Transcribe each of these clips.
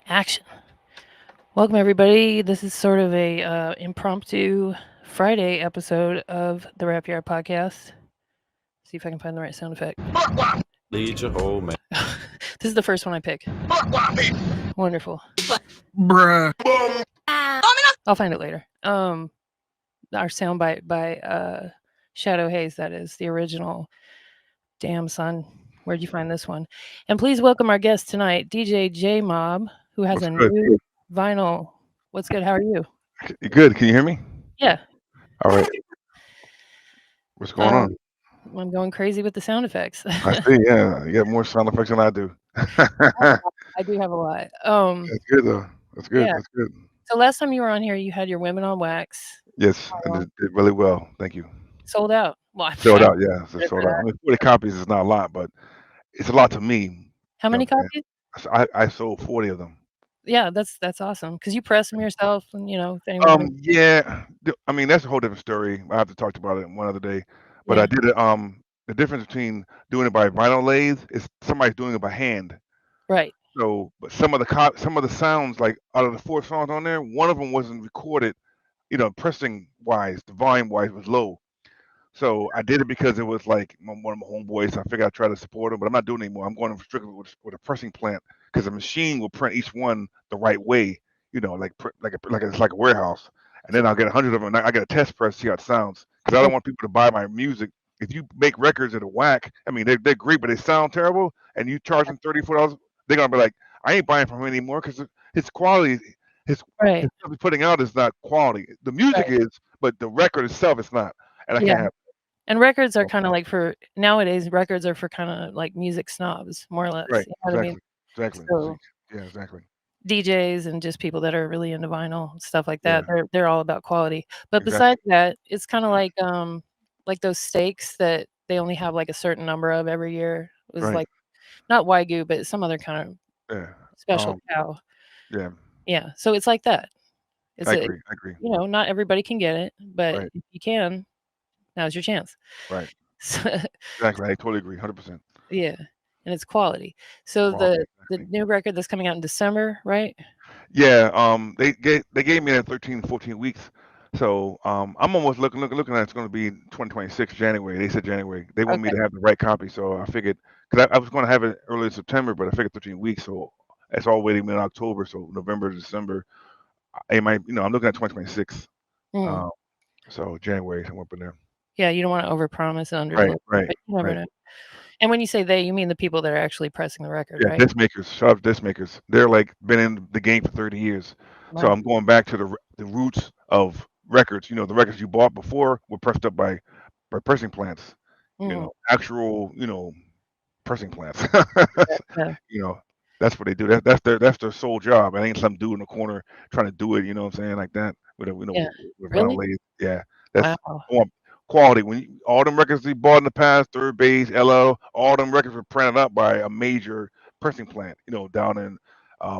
Action. Welcome, everybody. This is sort of a impromptu Friday episode of the Therapyard podcast. See if I can find the right sound effect. Lead your whole man. This is the first one I pick. Wonderful. Bruh. I'll find it later. Our soundbite by Shadow Hayes. That is the original. Damn, son. Where'd you find this one? And please welcome our guest tonight, DJ J Mob, who has What's a good? new vinyl. What's good? How are you? You good? Can you hear me? Yeah. All right. What's going on? I'm going crazy with the sound effects. I see. Yeah, you got more sound effects than I do. I do have a lot. That's good though. That's good. Yeah. That's good. So last time you were on here, you had your Women on Wax Yes, and it did really well. Thank you. sold out. Well, Sold out. Yeah, it's Good sold for out. I that. mean, 40 copies is not a lot, but it's a lot to me. How many You know what copies? I'm saying? I sold 40 of them. Yeah, that's awesome because you press them yourself, and if anyone. Yeah. I mean, that's a whole different story. I have to talk about it one other day. But Yeah. I did it. The difference between doing it by vinyl lathe is somebody's doing it by hand. Right. So, but some of the sounds, like out of the 4 songs on there, one of them wasn't recorded. Pressing wise, the volume wise was low. So I did it because it was like one of my homeboys. I figured I'd try to support him, but I'm not doing it anymore. I'm going strictly with a pressing plant because the machine will print each one the right way. It's like a warehouse, and then I'll get 100 of them. And I get a test press to see how it sounds because I don't want people to buy my music. If you make records that are whack, I mean they're great, but they sound terrible, and you charge them $34, they're gonna be like, I ain't buying from him anymore because his quality, his Right. stuff he's putting out is not quality. The music Right. is, but the record itself is not, and I Yeah. can't have. And records are kind of like for nowadays. Records are for kind of like music snobs, more or less. Right. You know what I mean? Exactly. So Yeah. Exactly. DJs and just people that are really into vinyl and stuff like Yeah. that. They're all about quality. But Exactly. besides that, it's kind of like those steaks that they only have like a certain number of every year. It was Right. like not Wagyu, but some other kind of Yeah. special cow. Yeah. Yeah. So it's like that. It's I a agree. I agree. not everybody can get it, but Right. if you can, now's your chance. Right. So, Exactly. I totally agree. 100%. yeah. And it's quality. So Quality. the Exactly. new record that's coming out in December, right? Yeah. They gave me that 13, 14 weeks. So I'm almost looking at it's going to be 2026 January. They said January. They want me Okay. to have the right copy. So I figured because I was going to have it early September, but I figured 13 weeks. So it's all waiting in October. So November, December. I might. I'm looking at 2026. Mm. Um, so January, somewhere up in there. Yeah, you don't want to overpromise and Right. underdeliver, Right. but you never Right. know. And when you say they, you mean the people that are actually pressing the record, Yeah, right? disc makers. Shout out to disc makers. They're like been in the game for 30 years. So Wow. I'm going back to the roots of records. The records you bought before were pressed up by pressing plants. Mm. Actual pressing plants. Yeah. you know, that's what they do. That's their sole job. It ain't some dude in the corner trying to do it. You know what I'm saying, like that with a Yeah. with vinyl Really? lathe. Yeah, that's Wow. quality. All them records we bought in the past, Third Base, LL, all them records were printed up by a major pressing plant. Down in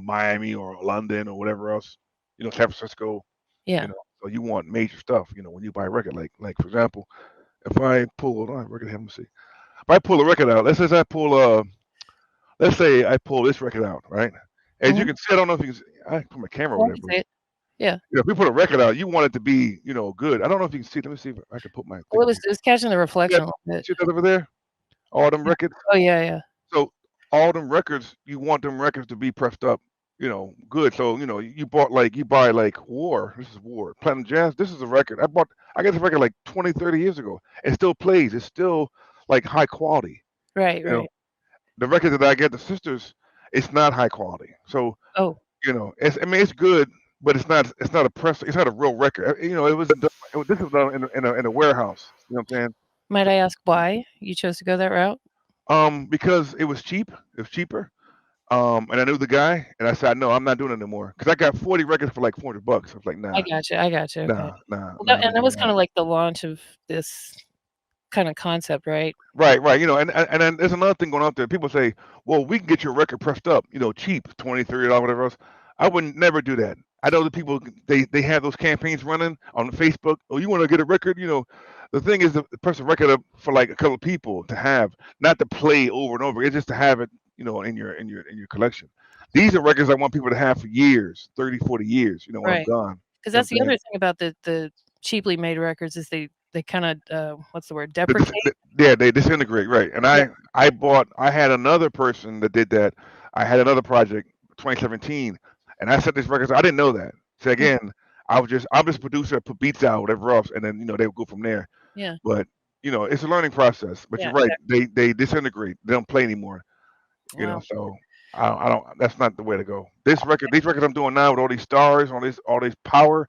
Miami or London or whatever else. San Francisco. Yeah. So you want major stuff. When you buy a record, like for example, if I pull hold on, record, let me see. If I pull a record out, let's say I pull this record out, right? As you Mhm. can see, I don't know if you can see, I put my camera Yeah, over I there, can but see it. Yeah. if we put a record out, you want it to be, good. I don't know if you can see. Let me see if I can put my thing Well, over here. it was catching the Yeah, reflection a little bit. see that over there? All them Yeah. records. Oh, yeah, yeah. So all them records, you want them records to be pressed up, good. So you buy like War. This is War. Platinum Jazz. This is a record I got this record like 20, 30 years ago. It still plays. It's still like high quality. Right, You know, right. the record that I get the sisters, it's not high quality. So Oh, it's good, but it's not a press. It's not a real record. It wasn't done. This was done in a warehouse. You know what I'm saying? might I ask why you chose to go that route? Because it was cheap. It was cheaper. And I knew the guy, and I said, no, I'm not doing it anymore. Because I got 40 records for like $400. I was like, I nah, gotcha, I gotcha, okay. nah, nah, Well, nah, I'm and not that doing was that. kinda like the launch of this kinda concept, right? Right, right. And then there's another thing going out there. People say, well, we can get your record pressed up, cheap, 20, $30, whatever else. I would never do that. I know the people, they have those campaigns running on Facebook. Oh, you want to get a record? The thing is to press a record up for like a couple of people to have, not to play over and over. It's just to have it, in your collection. These are records I want people to have for years, 30, 40 years. When I'm Right. gone. Because You know that's what the I'm other saying? thing about the cheaply made records is they kind of what's the word, The- deprecate. yeah, they disintegrate, right? And Yeah. I had another person that did that. I had another project, 2017, and I set these records. I didn't know that. So Mm, again, I'm just a producer, I put beats out, whatever else, and then they would go from there. yeah. But it's a learning process. But Yeah. you're right, they disintegrate. They don't play anymore. Wow. So I don't. That's not the way to go. These records I'm doing now with all these stars, all these power,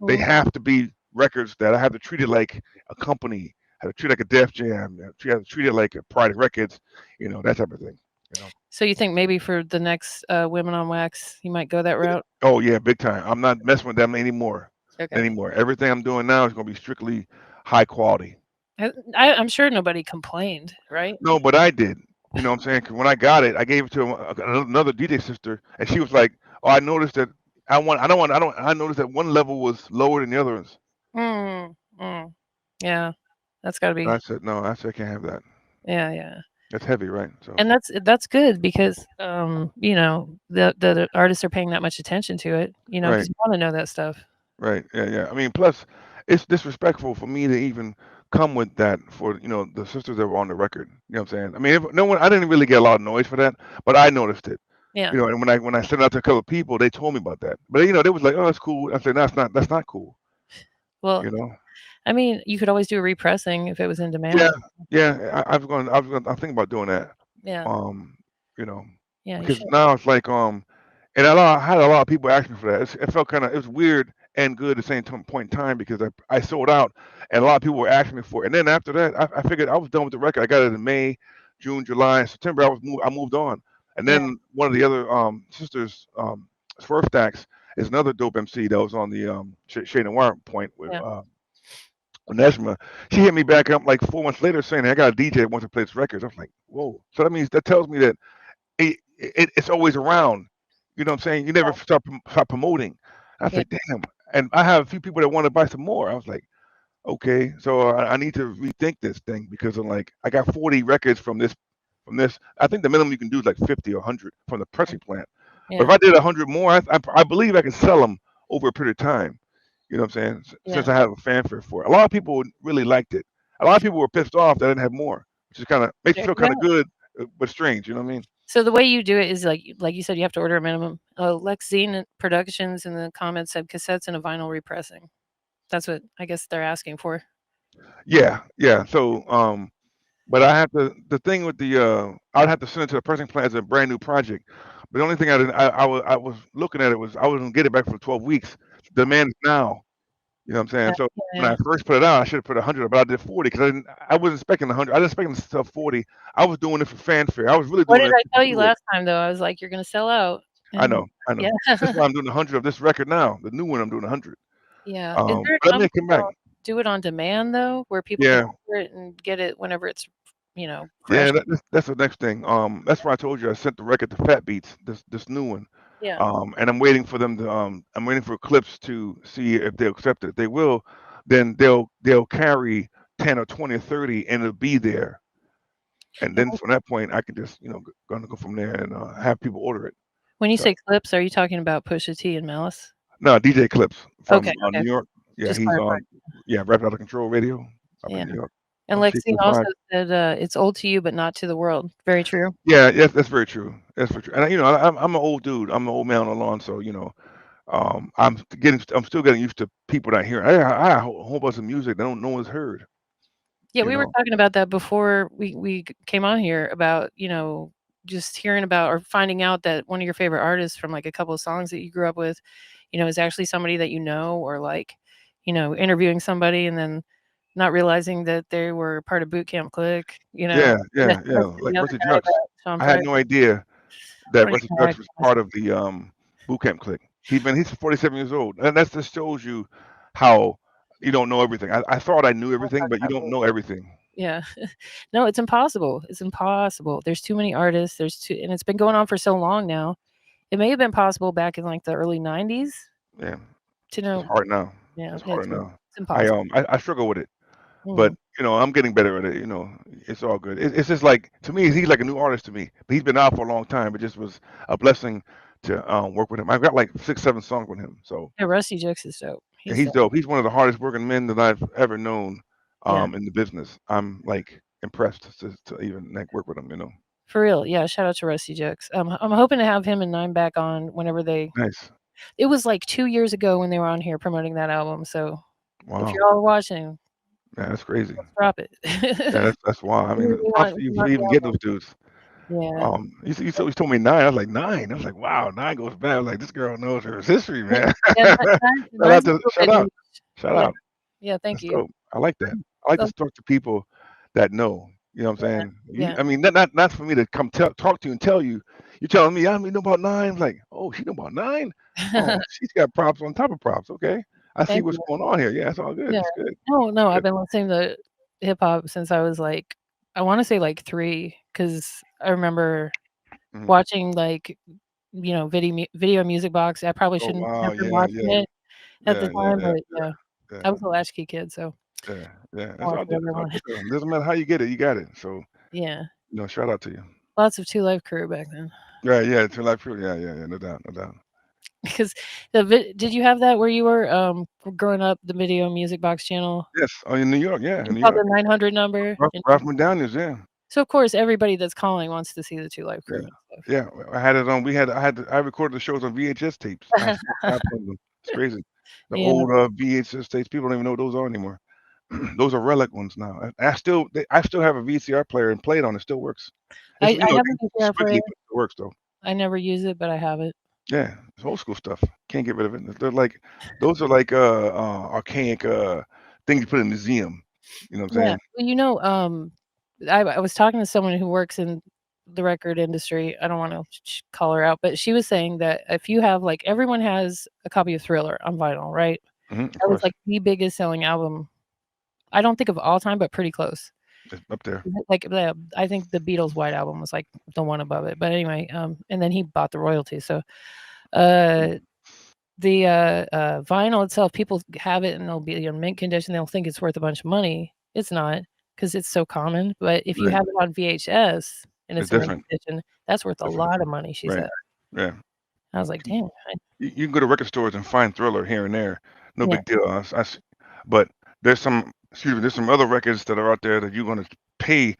they Mhm. have to be records that I have to treat it like a company, I have to treat it like a Def Jam, I have to treat it like a Pride Records, that type of thing. So you think maybe for the next Women on Wax, you might go that route? Oh yeah, big time. I'm not messing with them anymore. Okay. Everything I'm doing now is going to be strictly high quality. I'm sure nobody complained, right? No, but I did. You know what I'm saying? 'Cause when I got it, I gave it to another DJ sister, and she was like, "Oh, I noticed that I noticed that one level was lower than the others." Mm, mm. Yeah, that's got to And I be. said, "No, I said I can't have that. Yeah, yeah. That's heavy, right?" So, And that's good because the artists are paying that much attention to it, right, because you want to know that stuff. right, yeah, yeah. I mean, plus, it's disrespectful for me to even come with that for the sisters that were on the record. You know what I'm saying? I mean, if, no one, I didn't really get a lot of noise for that, but I noticed it. Yeah. And when I sent it out to a couple of people, they told me about that. But they was like, "Oh, that's cool." I said, "No, that's not cool." Well, You know? I mean, you could always do a repressing if it was in Yeah, demand. yeah. I'm thinking about doing that. Yeah. Um, you know, Yeah, you because should. now it's like and I had a lot of people ask me for that. It felt it was weird and good at the same point in time because I sold out and a lot of people were asking me for it. And then after that, I figured I was done with the record. I got it in May, June, July, September. I moved on. And Yeah. then one of the other sisters, Swerve Stacks, is another dope MC that was on the Shade and Wire point with Yeah. Nesma. She hit me back up like 4 months later saying, "I got a DJ that wants to play this records." I was like, "Whoa!" So that tells me that it's always around. You know what I'm saying? You never stop promoting. I was Yeah. like, "Damn!" And I have a few people that want to buy some more. I was like, "Okay, so I need to rethink this thing because I'm like, I got 40 records from this. From this, I think the minimum you can do is like 50 or 100 from the pressing plant. But if Yeah. I did 100 more, I believe I can sell them over a period of time. You know what I'm saying? Since Yeah. I have a fanfare for it. A lot of people really liked it. A lot of people were pissed off that I didn't have more, which is kind of makes you There feel you kind of go. good, but strange. You know what I mean? So the way you do it is like you said, you have to order a minimum. Lex Zine Productions in the comments said cassettes and a vinyl repressing. That's what I guess they're asking for. Yeah, yeah. So, but I have to. The thing with I'd have to send it to the pressing plant as a brand new project. But the only thing I was looking at it was I was gonna get it back for 12 weeks. The demand is now. You know what I'm Yeah, saying? So when yeah. I first put it out, I should have put 100, but I did 40 because I wasn't expecting 100. I didn't expect to sell 40. I was doing it for fanfare. I was really What doing did it I to tell you do it. last time though? I was like, you're gonna sell out. I And know, I yeah. know. That's why I'm doing 100 of this record now. The new one I'm doing 100. Yeah. Is there a But I may company come back. that'll do it on demand though, where people can Yeah, order it and get it whenever it's, fresh? yeah. That's the next thing. That's why I told you I sent the record to Fat Beats. This new one. Yeah. And I'm waiting for them to. I'm waiting for Clips to see if they'll accept it. If they will, then they'll carry 10 or 20 or 30, and it'll be there. And And then from that point, I can just gonna go from there and have people order it. when you So say clips, are you talking about Pusha T and Malice? no, DJ Clips Okay, from okay. New York. Yeah, Just he's clarify. on. Yeah, Rap Out of Control Radio up in Yeah. New York And on Lexine also 605. said, "It's old to you, but not to the world." Very true. Yeah, yes, that's very true. That's very true. And I'm an old dude. I'm an old man on the lawn, so I'm still getting used to people not hearing. I a whole bunch of music that no one's heard. Yeah, You we were know. talking about that before we came on here about, just hearing about or finding out that one of your favorite artists from like a couple of songs that you grew up with, is actually somebody that you know, or like, interviewing somebody and then not realizing that they were part of Boot Camp Clique, Yeah, and then yeah, yeah. to Like the other Rusty guy Jux. about Sean I had Price. no idea I that don't Rusty even know how I Jux was feel part myself. of the boot camp clique. He's 47 years old, and that just shows you how you don't know everything. I thought I knew everything, but you don't know everything. Yeah. No, it's impossible. It's impossible. There's too many artists. And it's been going on for so long now. It may have been possible back in like the early 90s Yeah, to it's know. hard now. Yeah, It's harder it's now. impossible. I struggle with it, but Mm. I'm getting better at it. It's all good. It's just like to me, he's like a new artist to me. But he's been out for a long time. It just was a blessing to work with him. I've got like 6, 7 songs with him. So Yeah, Rusty Jux is dope. yeah, He's he's dope. dope. He's one of the hardest working men that I've ever known Yeah, in the business. I'm like impressed to even like work with him. You know, for real. Yeah, shout out to Rusty Jux. I'm hoping to have him and Nine back on whenever they. nice. It was like 2 years ago when they were on here promoting that album. So if Wow, you're all watching, yeah, that's crazy. let's drop it. Yeah, that's wild. I We mean, props want, to we you for want the even getting album. those dudes. Yeah. He told me 9. I was like 9. I was like, wow, 9 goes back. I was like, this girl knows her history, Yeah, man. yeah, nine's a little Shout bit out, niche. shout Yeah, out. yeah. Thank That's you. dope. I like that. I like to So, talk to people that know. You know what I'm yeah, saying? yeah. I mean, not for me to come talk to you and tell you. You're telling me I don't know about 9. I'm like, oh, she know about 9. Oh, she's got props on top of props. Okay, I see Thank what's you. going on here. Yeah, it's all good. Yeah. It's good. No, no, I've Good. been listening to hip hop since I was like, I want to say like 3, because I remember Mhm. watching like, video music box. I probably Oh shouldn't wow, have been yeah, watching yeah, it at the yeah, yeah, time, yeah, but yeah, yeah, I was a latchkey kid, so yeah, yeah. I That's watched all good. It's all everyone. good. Though. Doesn't matter how you get it, you got it. So Yeah, shout out to you. lots of Two Live Crew back then. Yeah, yeah, to life fruit. Yeah, yeah, yeah, no doubt, no doubt. Because did you have that where you were growing up? The video music box channel. Yes. Oh, in New York, yeah, in You New called York. the 900 number. Ralph McDaniels, yeah. So of course everybody that's calling wants to see the Two Live Crew Yeah. and stuff. Yeah. I had it on I recorded the shows on VHS tapes. I still have some of them. It's crazy. The Yeah. old VHS tapes, people don't even know what those are anymore. Those are relic ones now. I still have a VCR player and play it on. It still works. It's I have a VCR squiggly, player. but it works though. I never use it, but I have it. Yeah, it's old school stuff. Can't get rid of it. Those are like archaic things you put in a museum. You know what I'm Yeah. saying? Well, I was talking to someone who works in the record industry. I don't want to call her out, but she was saying that if you have like everyone has a copy of Thriller on vinyl, right? Of That was course. like the biggest selling album. I don't think of all time, but pretty close. It's up there. Like I think the Beatles' White Album was like the one above it. But anyway, and then he bought the royalties. So, uh, the vinyl itself, people have it and they'll be in mint condition. They'll think it's worth a bunch of money. It's not because it's so common. But if you Right. have it on VHS and It's it's in mint different. condition, that's worth a Different. lot of money. She Right. said. Yeah. I was like, damn. You can go to record stores and find Thriller here and there. No Yeah. big deal. But there's some other records that are out there that you're going to pay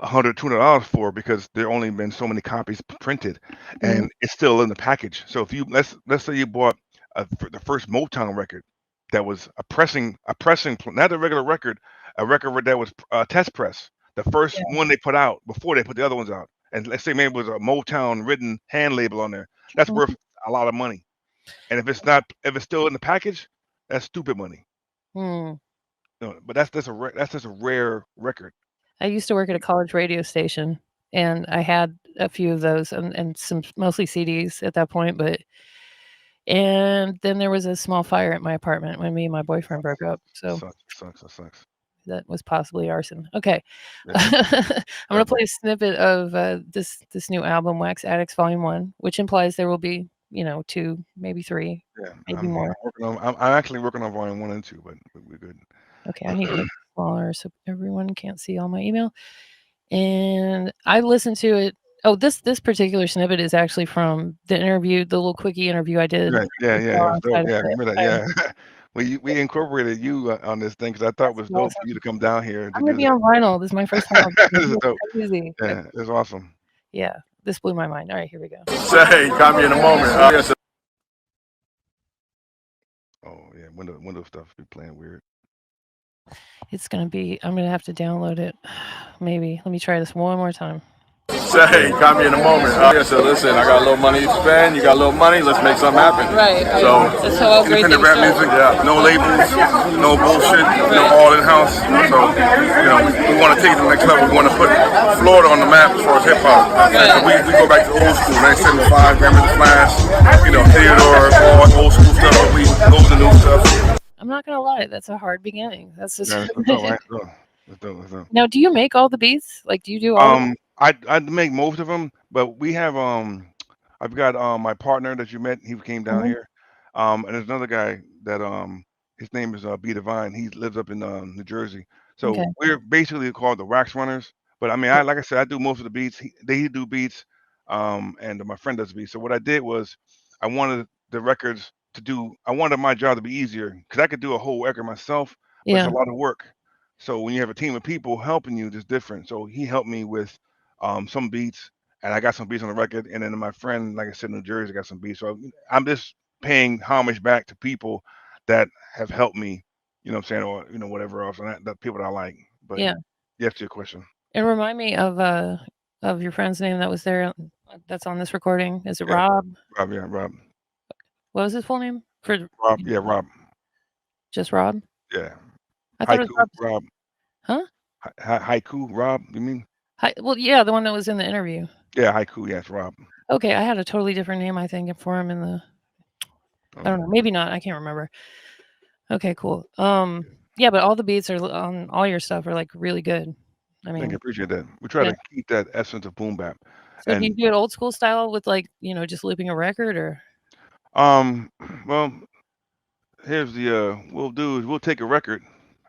$100, $200 for because there only been so many copies printed, Mhm. and it's still in the package. So if you let's say you bought the first Motown record that was not a regular record, a record that was a test press, the first Yeah. one they put out before they put the other ones out, and let's say maybe it was a Motown written hand label on there, that's Mhm. worth a lot of money. And if it's still in the package, that's stupid money. Hmm. No, but that's just a rare record. I used to work at a college radio station, and I had a few of those and some mostly CDs at that point, and then there was a small fire at my apartment when me and my boyfriend broke up, so Sucks. that was possibly arson. Okay. Yeah, I'm gonna terrible. play a snippet of, this new album, Wax Addicts Volume 1, which implies there will be, 2, maybe 3, Yeah, maybe more. I'm actually working on volume 1 and 2, but we're good. Okay, I need to make it smaller so everyone can't see all my email. And I listened to it. Oh, this particular snippet is actually from the interview, the little quickie interview I did Right. Yeah, with yeah, y'all it was dope. outside of Yeah, I the remember that. Yeah. We incorporated you on this thing because I thought it That's was dope for you awesome. to come down here to I'm gonna do be this. on vinyl. This is my first time on This vinyl. is dope. It's crazy. Yeah, it's awesome. Yeah, this blew my mind. All right, here we go. Say, got me in a moment. Yes, Oh yeah, window stuff be playing weird. I'm gonna have to download it. Maybe. Let me try this one more time. say, got me in a moment. Yeah, so listen, I got a little money to spend. You got a little money. Let's make something happen. Right. So, That's how great independent things rap start. music, yeah. No labels, no bullshit, all in house. So, we want to take it to the next level. We want to put Florida on the map as far as hip hop. So we go back to old school, 1975, Grandma's Flash, Theodore, all old school stuff. But we go to the new stuff. I'm not gonna lie, that's a hard beginning. That's just Yeah, that's dope, right? That's dope. Now, do you make all the beats? Like, do you do all of I'd make most of them, but we have I've got my partner that you met. He came down Mhm. here, and there's another guy that his name is B Divine. He lives up in New Jersey. So Okay. we're basically called the Wax Runners. But I mean, like I said, I do most of the beats. He do beats, and my friend does beats. So what I did was I wanted the records to do. I wanted my job to be easier because I could do a whole record myself, but it's Yeah. a lot of work. So when you have a team of people helping you, it's different. So he helped me with some beats, and I got some beats on the record. And then my friend, like I said, in New Jersey, got some beats. So I'm just paying homage back to people that have helped me. You know what I'm saying, or whatever else, and the people that I like. But Yeah. yes, to your question. And remind me of your friend's name that was there that's on this recording. Is it Yeah, Rob? Rob. Yeah, Rob. What was his full name? Rob. Yeah, Rob. Just Rob? Yeah. I thought it was Haiku. Rob. Rob. Huh? Haiku. Rob. You mean? Well, yeah, the one that was in the interview. Yeah, Haiku. Yes, Rob. Okay, I had a totally different name, I think, for him in the. I don't know. Maybe not. I can't remember. Okay, cool. Yeah, but all the beats are on all your stuff are like really good. I Thank you. mean, Appreciate that. We try yeah. to keep that essence of boom bap. So do you And do it old school style with like just looping a record or? well, here's the we'll do is we'll take a record.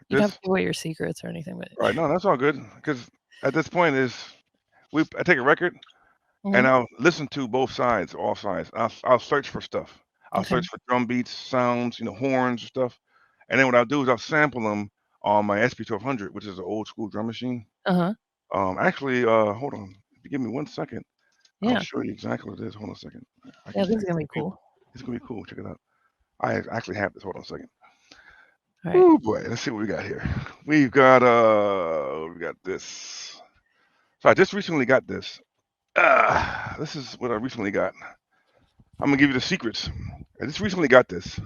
You don't have This to give away your secrets or anything, but. right? No, that's all good because at this point is I take a record and Mhm. I'll listen to both sides, all sides. I'll search for stuff. I'll Okay. search for drum beats, sounds, horns and stuff. And then what I'll do is I'll sample them on my SP1200, which is an old school drum machine. Uh-huh. Actually, hold on. If you give me 1 second, I'll Yeah. show you exactly what it is. Hold on a second. Yeah, this is gonna be cool. It's gonna be cool. Check it out. I actually have this. Hold on a second. All right. Oh boy, let's see what we got here. We've got we got this. So I just recently got this. This is what I recently got. I'm gonna give you the secrets. I just recently got this.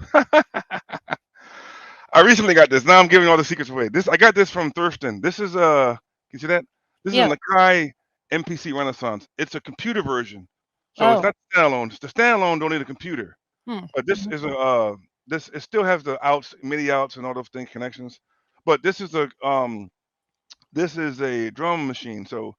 I recently got this. Now I'm giving all the secrets away. I got this from Thurston. This is can you see that? This is Yeah. a Nakai MPC Renaissance. It's a computer version. So it's Oh. not standalone. The standalone don't need a computer. But this is a it still has the outs, MIDI outs, and all those things connections. But this is a drum machine, so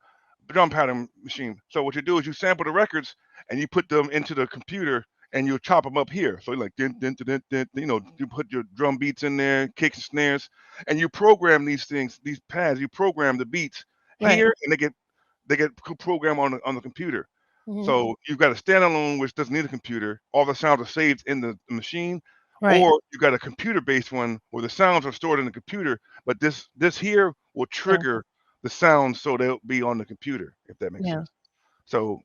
drum pattern machine. So what you do is you sample the records and you put them into the computer and you chop them up here. So like din, din, din, din, din, you put your drum beats in there, kicks and snares, and you program these things, these pads. You program the beats Right. here, and they get programmed on the computer. Mhm. So you've got a standalone which doesn't need a computer. All the sounds are saved in the machine, Right. or you got a computer-based one where the sounds are stored in the computer, but this here will trigger the sounds so they'll be on the computer, if that makes Yeah. sense. So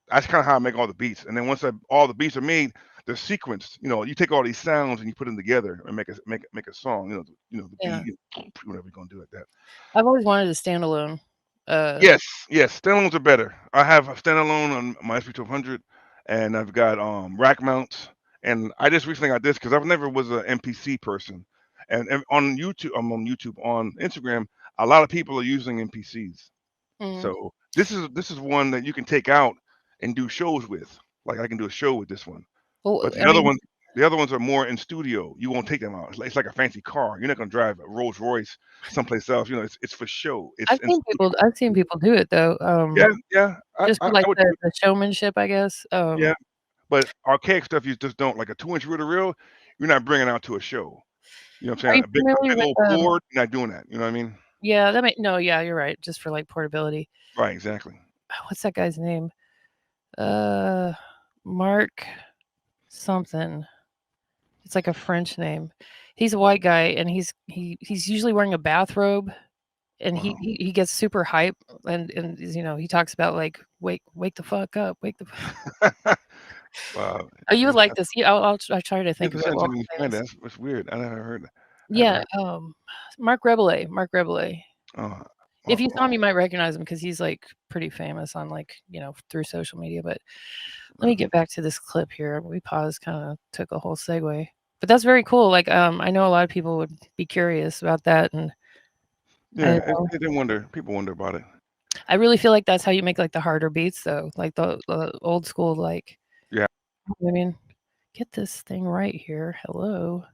that's kind of how I make all the beats. And then once all the beats are made, they're sequenced. You take all these sounds and you put them together and make a song. The Yeah. beat, whatever you're gonna do like that. I've always wanted a standalone. Yes, standalones are better. I have a standalone on my SP1200, and I've got rack mounts. And I just recently got this because I've never was an MPC person. And on YouTube, on Instagram, a lot of people are using MPCs. Mhm. So this is one that you can take out and do shows with. Like I can do a show with this one. Well, But I mean, the other ones are more in studio. You won't take them out. It's like a fancy car. You're not gonna drive a Rolls Royce someplace else. It's for show. It's I've seen people do it though. yeah. Just for I like would the showmanship, I guess. yeah. But archaic stuff you just don't like a 2-inch reel to reel. You're not bringing out to a show. You know what I'm Are saying? you A big familiar with old board. You're not doing that. You know what I mean? Yeah, no, yeah, you're right. Just for like portability. Right. Exactly. What's that guy's name? Mark something. It's like a French name. He's a white guy, and he's usually wearing a bathrobe, and Wow. he gets super hype, and he talks about like wake the fuck up, wake the. Wow. Oh, you would like this. Yeah, I'll try to think You of have it. to send While me I say find this. that. That's weird. I never heard. Yeah, Mark Rebele. Oh, If you saw him, you might recognize him because he's like pretty famous on through social media. But let me get back to this clip here. We paused, kind of took a whole segue, but that's very cool. Like, I know a lot of people would be curious about that, and yeah, people wonder about it. I really feel like that's how you make like the harder beats, though, like the old school, like. Yeah. I mean, get this thing right here. Hello.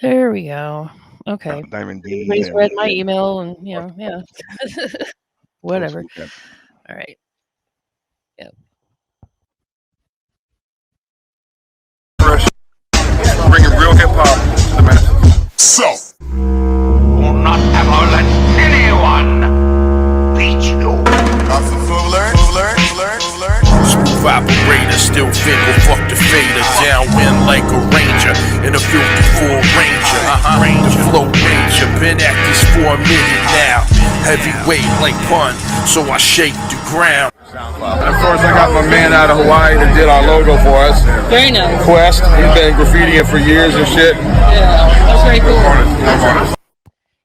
There we go. Okay. Diamond D. Everybody's read my email, and yeah. Whatever. All right. Yep. Bringing real hip hop to the masses. So, will not ever let anyone beat you. Smooth operator, still fickle, fuck the fader. Downwind like a ranger, in a filthy full ranger. The flow ranger, been at this for a minute now. Heavyweight like pun, so I shake the ground. And of course, I got my man out of Hawaii that did our logo for us. Very nice. Quest, he's been graffitiing for years and shit. Yeah, that's very cool. Artist.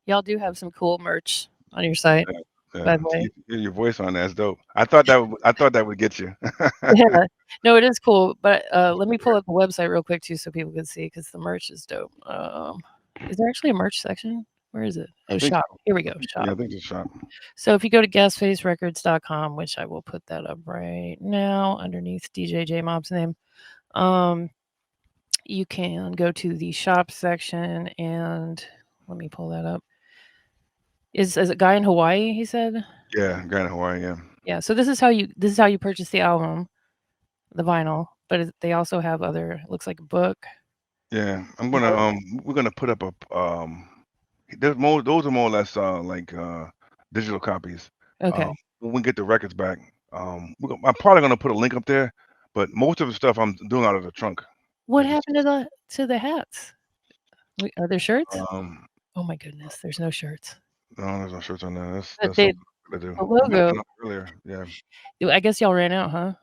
Y'all do have some cool merch on your site, by the way. Your voice on that's dope. I thought that would get you. Yeah, no, it is cool. But let me pull up the website real quick too, so people can see, because the merch is dope. Is there actually a merch section? Where is it? Oh, shop. Here we go. Shop. Yeah, I think it's shop. So if you go to gasfacerecords.com, which I will put that up right now underneath DJ J Mob's name, you can go to the shop section, and let me pull that up. Is a guy in Hawaii? He said. Yeah, guy in Hawaii. Yeah. Yeah. So this is how you purchase the album, the vinyl. But they also have other. It looks like a book. Yeah, we're gonna put up a those are more or less like digital copies. Okay. When we get the records back, I'm probably gonna put a link up there, but most of the stuff I'm doing out of the trunk. What happened to the hats? Are there shirts? Um, Oh my goodness, there's no shirts. no, there's no shirts on there. That's But something to do. the logo. Earlier, yeah. I guess y'all ran out, huh?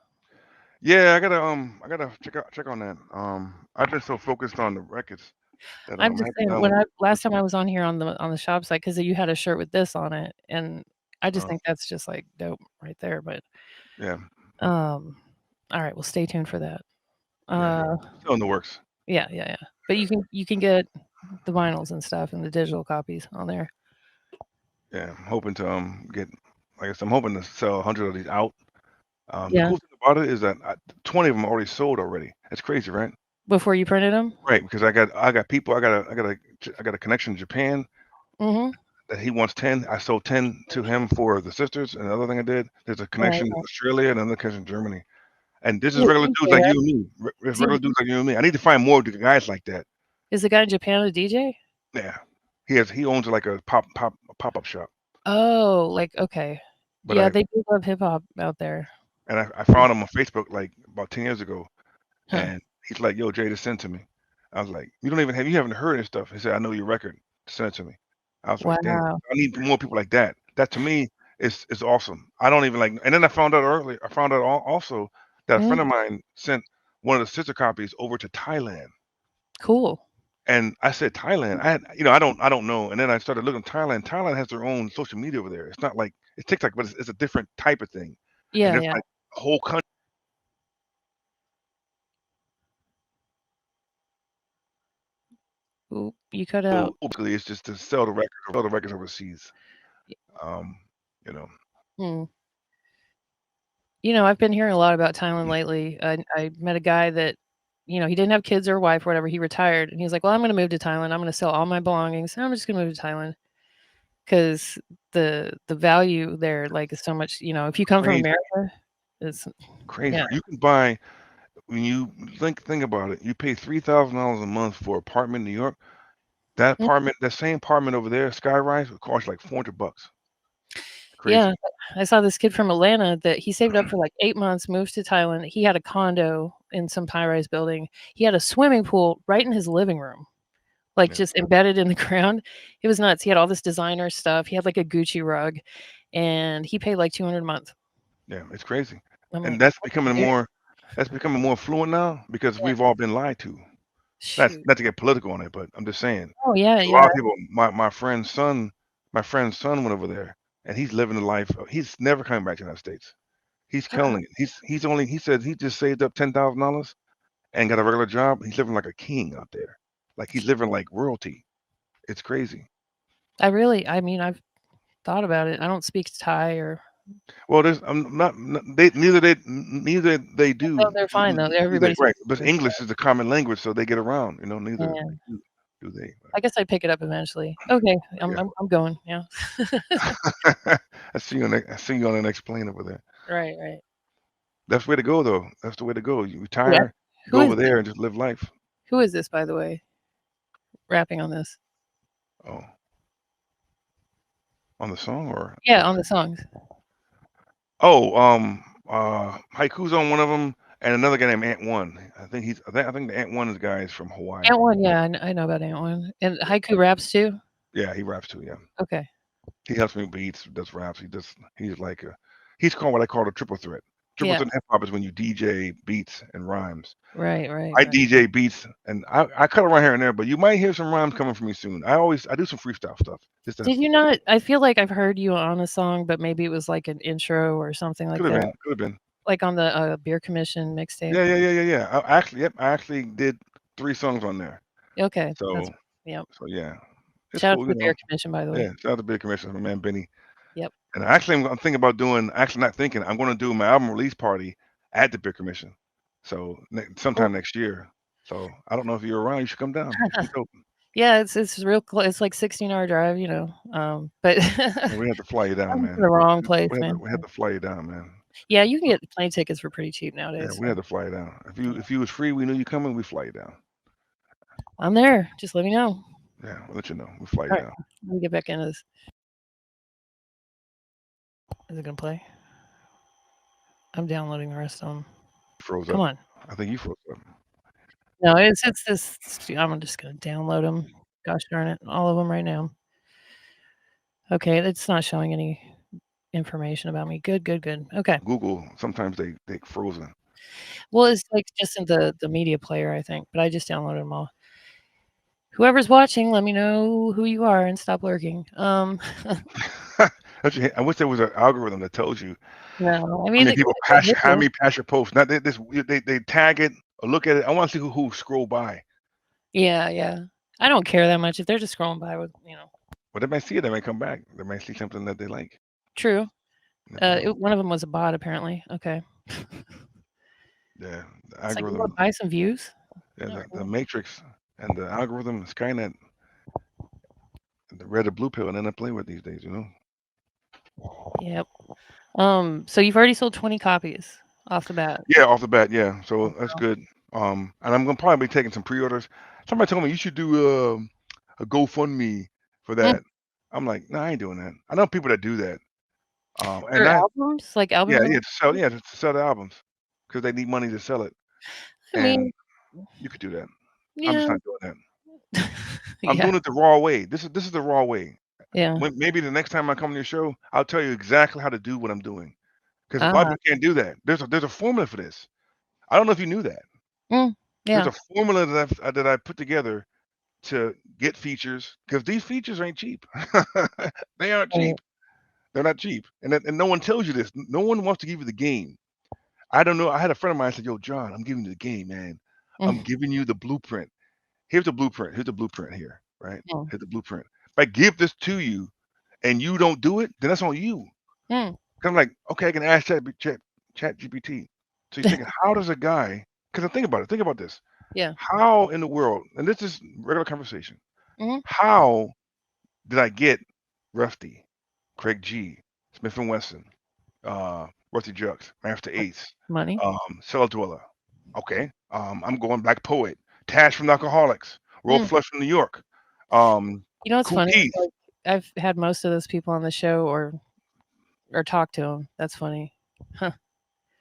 Yeah, I gotta check on that. I've been so focused on the records that I'm just saying, last time I was on here on the shop site, because you had a shirt with this on it, and I just think that's just like dope right there. But yeah. all right, well, stay tuned for that. Still in the works. Yeah. But you can get the vinyls and stuff and the digital copies on there. Yeah, I'm hoping to get. Like I said, I'm hoping to sell 100 of these out. The Yeah. cool thing about it is that 20 of them already sold already. That's crazy, right? Before you printed them. Right, because I got people. I got a connection in Japan Mm-hmm. that he wants 10. I sold 10 to him for the sisters. And another thing I did, there's a connection in Australia and another connection in Germany. And this is regular dudes like you and me. Regular dudes like you and me. I need to find more guys like that. Is the guy in Japan a DJ? Yeah, he owns like a pop-up shop. Oh, like okay. But yeah, they do love hip hop out there. And I found him on Facebook like about 10 years ago, Huh. and he's like, "Yo, Jay, just send to me." I was like, you haven't heard this stuff." He said, "I know your record. Send it to me." I was like, "Damn, Wow. I need more people like that." That to me is awesome. I don't even like. And then I found out also that a friend of mine sent one of the sister copies over to Thailand. Cool. And I said Thailand. I don't know. And then I started looking at Thailand. Thailand has their own social media over there. It's not like it's TikTok, but it's a different type of thing. Yeah, And there's yeah. like a whole country. Ooh, you cut out. Basically, it's just to sell the records overseas. You know. Hmm. I've been hearing a lot about Thailand lately. I met a guy that, he didn't have kids or a wife or whatever. He retired, and he's like, "Well, I'm going to move to Thailand. I'm going to sell all my belongings. And I'm just going to move to Thailand because the value there, like, is so much. If you come from America, it's crazy. Yeah. You can buy when you think about it. You pay $3,000 a month for an apartment in New York. That apartment, that same apartment over there, Skyrise, would cost like $400. Crazy. Yeah, I saw this kid from Atlanta that he saved up for like 8 months, moves to Thailand. He had a condo in some high-rise building. He had a swimming pool right in his living room, like just embedded in the ground. It was nuts. He had all this designer stuff. He had like a Gucci rug, and he paid like $200 a month. Yeah, it's crazy. I'm And like, that's becoming more fluent now because we've all been lied to. Not to get political on it, but I'm just saying. Oh yeah, A lot of people. My friend's son went over there, and he's living the life. He's never coming back to the United States. He's killing it. He said he just saved up $10,000 and got a regular job. He's living like a king out there. Like he's living like royalty. It's crazy. I've thought about it. I don't speak Thai or. Well, I'm not. Neither they do. No, they're fine though. Everybody's right. But English is the common language, so they get around. Neither do they. I guess I'd pick it up eventually. Okay, I'm going. Yeah. I see you on the next plane over there. Right. That's the way to go, though. That's the way to go. You retire, go over there, and just live life. Who is this, by the way? Rapping on this. Oh. On the song, or? Yeah, on the songs. Oh, Haiku's on one of them, and another guy named Ant One. I think the Ant One is the guy is from Hawaii. Ant One, yeah, I know about Ant One. And Haiku raps too? Yeah, he raps too. Yeah, Okay. he helps me with beats, does raps. He's called what I call a triple threat. Triple Yeah. threat hip hop is when you DJ beats and rhymes. Right, I right. DJ beats and I cut around here and there, but you might hear some rhymes coming from me soon. I do some freestyle stuff. Just to, Did you not I feel like I've heard you on a song, but maybe it was like an intro or something like could have that, been, could have been. like on the, Beer Commission mixtape? Yeah. I actually did 3 songs on there. Okay, that's So yep. yeah, it's Shout out cool, to the Beer Commission, by the way. Yeah, shout out to Big Commissioner, my man Benny. Yep. And actually, I'm thinking about doing. Actually, not thinking. I'm going to do my album release party at the Big Commission. So Cool. sometime next year. So I don't know if you're around. You should come down. It should be dope. Yeah, it's real it's like 16-hour drive, but Yeah, we have to fly you down, I'm in man. the wrong place, We have to, man. we have to fly you down, man. Yeah, you can get plane tickets for pretty cheap Yeah, nowadays, we so have to fly you down. If you was free, we knew you coming, we fly you down. I'm there. Just let me know. Yeah, we'll let you know. We fly you Alright, down. let me get back into this. Is it gonna play? I'm downloading the rest of them. Froze Come up. on. I think you froze up. No, it's this I'm just gonna download them. Gosh darn it, all of them right now. Okay, it's not showing any information about me. Good. Okay. Google sometimes they frozen. Well, it's like just in the media player, I think, but I just downloaded them all. Whoever's watching, let me know who you are and stop lurking. I wish there was an algorithm that tells you No, I how mean, many people how many pass your post. Not they tag it or look at it. I want to see who scroll by. Yeah. I don't care that much if they're just scrolling by with, But they might see it. They might come back. They might see something that they like. True. Never know. One of them was a bot, apparently. Okay. Yeah, the It's like, you algorithm. wanna buy some views? Yeah, Not the really. Matrix and the algorithm, Skynet, the red or blue pill, and end up playing with these days. Yep. So you've already sold 20 copies off the bat. Yeah, off the bat. Yeah, so that's Wow. good. And I'm gonna probably be taking some pre-orders. Somebody told me you should do a GoFundMe for Mm, that. I'm like, no, I ain't doing that. I know people that do that. And for I albums? Like album release? to sell the albums because they need money to sell it. I And mean, you could do that. I'm just yeah. not doing that. I'm Yeah. doing it the raw way. This is the raw way. Yeah. Maybe the next time I come to your show, I'll tell you exactly how to do what I'm doing. Because a lot of Ah. people can't do that. There's a formula for this. I don't know if you knew that. Mm, There's yeah. a formula that I put together to get features because these features ain't cheap. They aren't Right. cheap. They're not cheap, and no one tells you this. No one wants to give you the game. I don't know. I had a friend of mine said, "Yo, John, I'm giving you the game, man. I'm Mm, giving you the blueprint. Here's the blueprint. Here's the blueprint here, right? mm, Here's the blueprint. If I give this to you and you don't do it, then that's on you." mm. 'Cause I'm like, okay, I can ask Chat GPT. So you're thinking, how does a guy? Because think about it. Think about this. Yeah. How in the world? And this is regular conversation. Mhm. How did I get Rusty, Craig G, Smith and Wesson, Rusty Jux, Master Ace, Money. Cellar Dweller? Okay. I'm going Black Poet, Tash from Alcoholics, Roll Mm. Flush from New York, um, You know what's Cool funny? Keith. Like, I've had most of those people on the show or talked to them. That's funny. Huh.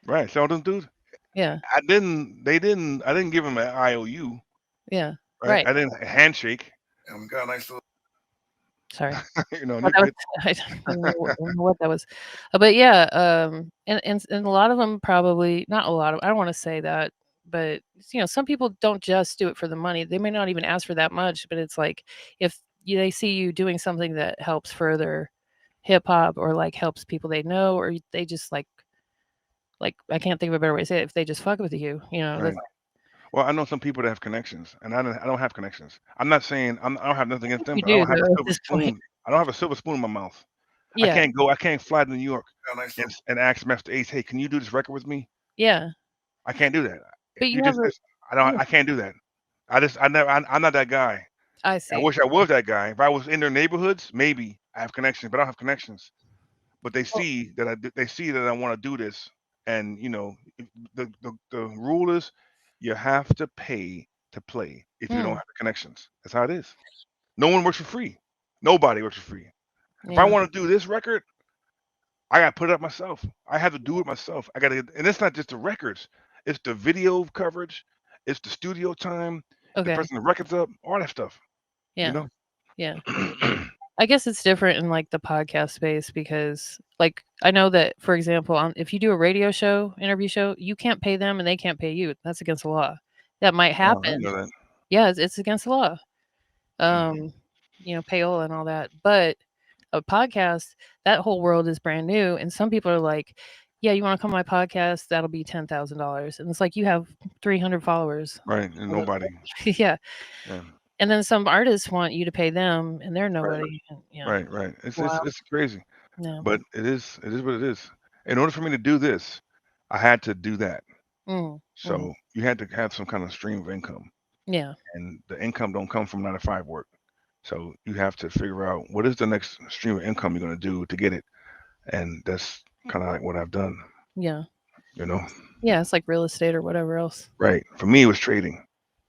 Right. So those dudes, Yeah. I didn't give them an IOU. Yeah. Right. Right. I didn't handshake. And we got a nice little, Sorry. they're That was good. I don't know what that was. But yeah, and a lot of them probably not a lot of I don't wanna say that, but, some people don't just do it for the money. They may not even ask for that much, but it's like if they see you doing something that helps further hip hop or, like, helps people they know or they just, I can't think of a better way to say it, if they just fuck with you, Right. that's Well, I know some people that have connections, and I don't have connections. I'm not saying I don't have nothing against them, you but I do don't have a though at silver this point. spoon. I don't have a silver spoon in my mouth. Yeah. I can't fly to New York and ask Master Ace, hey, can you do this record with me? Yeah. I can't do that. But You you have just, a yeah, I can't do that. I'm not that guy. I I see. wish I was that guy. If I was in their neighborhoods, maybe I have connections, but I don't have connections. But Well they see that I want to do this, and the rule is you have to pay to play if you don't mm, have the connections. That's how it is. No one works for free. Nobody works for free. If I yeah. want to do this record, I got to put it up myself. I have to do it myself. I got to, and it's not just the records. It's the video coverage. It's the studio time. The Okay. pressing the records up. All that stuff. You Yeah. know. Yeah. I guess it's different in like the podcast space because like I know that for example, if you do a radio show, interview show, you can't pay them and they can't pay you. That's against the law. That might Oh, I didn't happen. know that. Yeah, it's against the law. Mm. Payola and all that. But a podcast, that whole world is brand new and some people are like, yeah, you want to come on my podcast, that'll be $10,000. And it's like you have 300 followers. Right, and nobody. Yeah. Yeah. And then some artists want you to pay them and they're nobody. Right. Right. It's Wow. it's crazy. Yeah. But it is what it is. In order for me to do this, I had to do that. So you had to have some kind of stream of income. Yeah. And the income don't come from 9 to 5 work. So you have to figure out what is the next stream of income you're going to do to get it. And that's kind of like what I've done. Yeah. You know? Yeah, it's like real estate or whatever else. Right. For me, it was trading.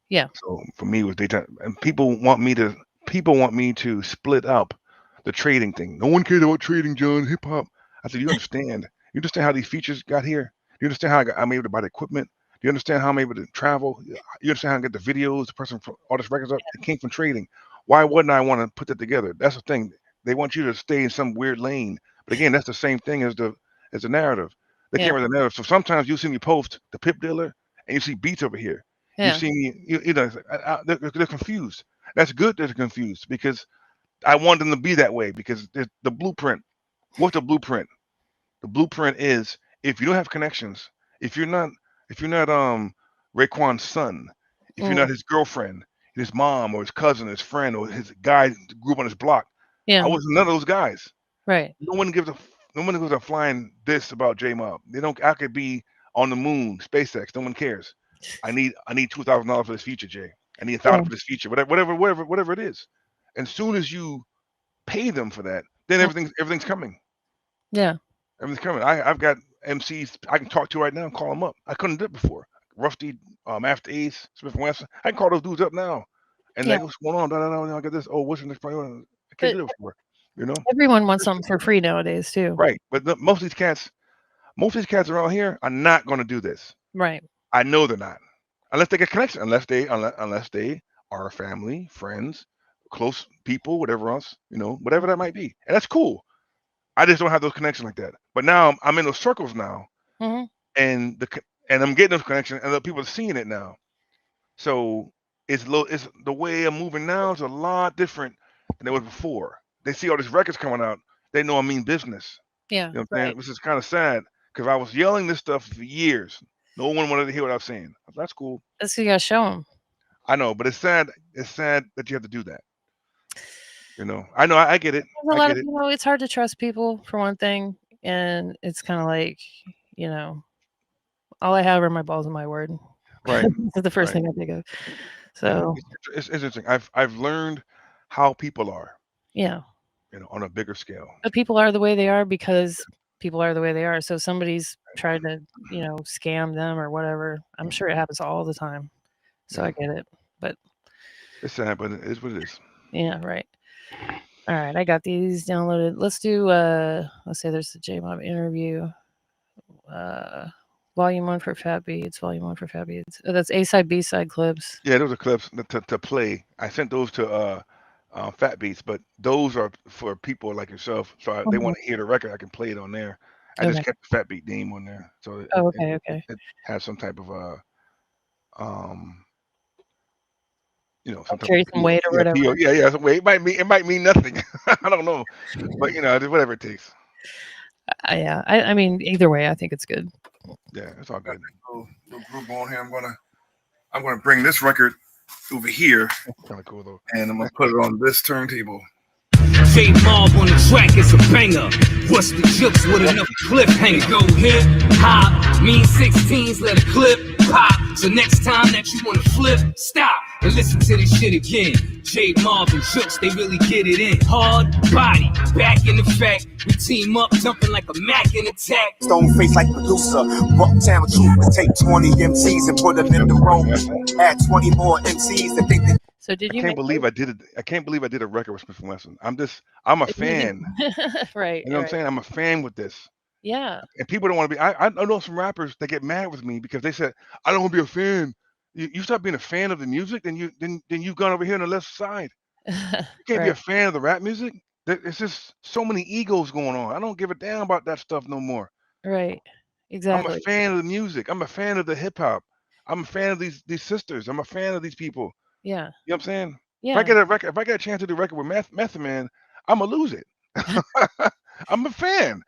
Yeah. So for me, it was daytime. And people want me to split up the trading thing. No one cares about trading, John. Hip hop. I said, you understand? You understand how these features got here? You understand how I'm able to buy the equipment? Do you understand how I'm able to travel? You understand how I get the videos, the person from all this records up? It came from trading. Why wouldn't I want to put that together? That's the thing. They want you to stay in some weird lane. But again, that's the same thing as the narrative. They can't read the narrative. So sometimes you see me post the Pip dealer and you see beats over here. Yeah. You see me, you know, they're confused. That's good that they're confused because I want them to be that way because the blueprint. What's the blueprint? The blueprint is if you don't have connections, if you're not Raekwon's son, if you're not his girlfriend, his mom or his cousin, his friend or his guy that grew up on his block. Yeah. I wasn't none of those guys. Right. No one gives a flying this about J Mob. They don't. I could be on the moon, SpaceX. No one cares. I need $2,000 for this feature, Jay. I need $1,000 for this feature. Whatever it is. And as soon as you pay them for that, then everything's coming. Yeah. Everything's coming. I've got MCs I can talk to right now and call them up. I couldn't do it before. Rusty, After Ace, Smith and Wesson. I can call those dudes up now. And like, what's going on? I got this. Oh, what's your next priority? I can't do it before. You know? Everyone wants something for free nowadays too. Right. But most of these cats around here are not going to do this. Right. I know they're not. Unless they get connection. Unless they are family, friends, close people, whatever else, you know, whatever that might be. And that's cool. I just don't have those connections like that. But now I'm in those circles now. Mm-hmm. And I'm getting those connections and the people are seeing it now. So it's the way I'm moving now is a lot different than it was before. They see all these records coming out. They know I mean business. Yeah. You know what I'm saying? Which is kind of sad because I was yelling this stuff for years. No one wanted to hear what I was saying. That's cool. That's what you gotta show them. I know, but it's sad. It's sad that you have to do that. You know, I know. I get it. It's hard to trust people for one thing, and it's kind of like, you know, all I have are my balls and my word. Right. That's the first thing I think of. So it's interesting. I've learned how people are. Yeah. You know, on a bigger scale. But people are the way they are because people are the way they are. So somebody's tried to, you know, scam them or whatever. I'm sure it happens all the time. So I get it. But it's sad, but it is what it is. Yeah, right. All right, I got these downloaded. Let's do let's say there's the J-Mob interview. Volume 1 for Fat Beats, Volume 1 for Fat Beats. That's A-side, B-side clips. Yeah, those are clips to play. I sent those to Fat Beats, but those are for people like yourself. So they want to hear the record. I can play it on there. I just kept the Fat Beat name on there, so it has some type of you know, some carry some weight or whatever. Yeah, some weight. It might mean nothing. I don't know, but you know, whatever it takes. Yeah, I mean, either way, I think it's good. Yeah, it's all good. Little group on here. I'm gonna bring this record over here. Kind of cool though. And I'm gonna put it on this turntable. J-Mob on the track is a banger. What's the jokes with enough cliffhanger? Go hip hop, mean 16s, let a clip pop. So next time that you wanna flip, stop and listen to this shit again. J-Mob and jokes, they really get it in. Hard body, back in effect. We team up, jumping like a Mac in attack. Stone face like producer, Bucktown troopers. Take 20 MCs and put them in the row. Add 20 more MCs that think that. So did I you can't make believe I did it. I can't believe I did a record with Smith and Wesson. I'm a fan. Right, You know what I'm right. saying? I'm a fan with this. Yeah. And people don't want to be. I know some rappers that get mad with me because they said I don't want to be a fan. You stop being a fan of the music, then you've gone over here on the left side. You can't be a Right, fan of the rap music. It's just so many egos going on. I don't give a damn about that stuff no more. right. I'm a Exactly. fan of the music. I'm a fan of the hip hop. I'm a fan of these sisters. I'm a fan of these people. Yeah. You know what I'm saying? Yeah. If I get a chance to do a record with Method Man, I'ma lose it. I'm a fan.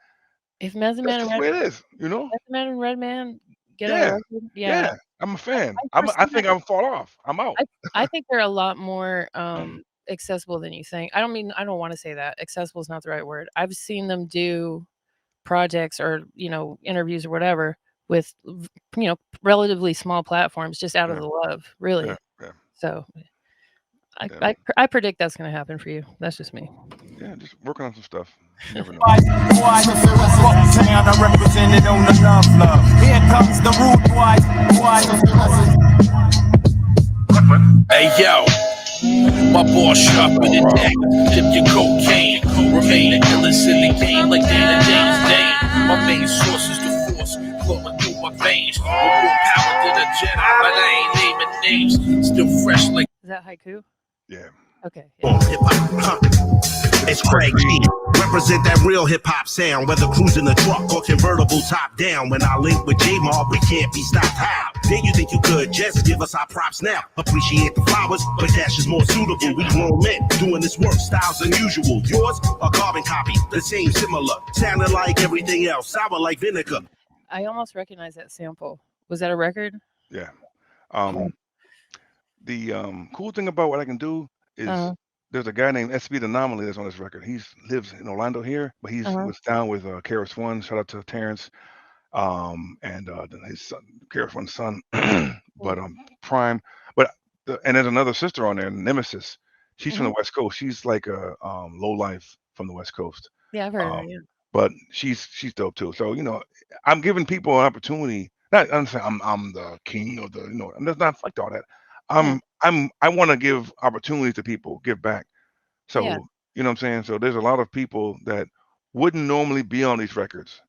If Method That's Man and just the way it is, you know? Method Man and Redman get on a Yeah, record, yeah. yeah. I'm a fan. I I foresee think that I'm fall off. I'm out. I think they're a lot more, accessible than you think. I don't wanna say that. Accessible is not the right word. I've seen them do projects or, interviews or whatever with, relatively small platforms just out of Yeah, the love, yeah, really. yeah, So, yeah. I predict that's gonna happen for you. That's just me. Yeah, just working on some stuff. You never know. Town, I represented on the love. Here comes the rude boys. Hey yo, my boss sharper than that. Dip your cocaine, remain the illest in the game like Dana James Dane. My main source is the force flowing through my veins. With more power than a Jedi, but I ain't naming names. Still fresh like. Is that haiku? Yeah. Okay. Yeah. Hip hop. It's Craig G. Represent that real hip hop sound, whether cruising the truck or convertible top down. When I link with J Mob, we can't be stopped. How? Dare you think you could just give us our props now? Appreciate the flowers, but cash is more suitable. We grown men doing this work, styles unusual. Yours, a carbon copy, the same, similar. Sounding like everything else, sour like vinegar. I almost recognize that sample. Was that a record? Yeah. The cool thing about what I can do is there's a guy named SB the Anomaly that's on this record. He lives in Orlando here, but he was down with KRS One. Shout out to Terrence, and his son, KRS One's son, but Prime. But and there's another sister on there, Nemesis. She's from the West Coast. She's like a low life from the West Coast. Yeah, I've heard of her. Yeah. But she's dope too. So I'm giving people an opportunity. Not I'm saying I'm the king of the and that's not fuck all that. I want to give opportunity to people, give back. So Yeah. you know what I'm saying. So there's a lot of people that wouldn't normally be on these records,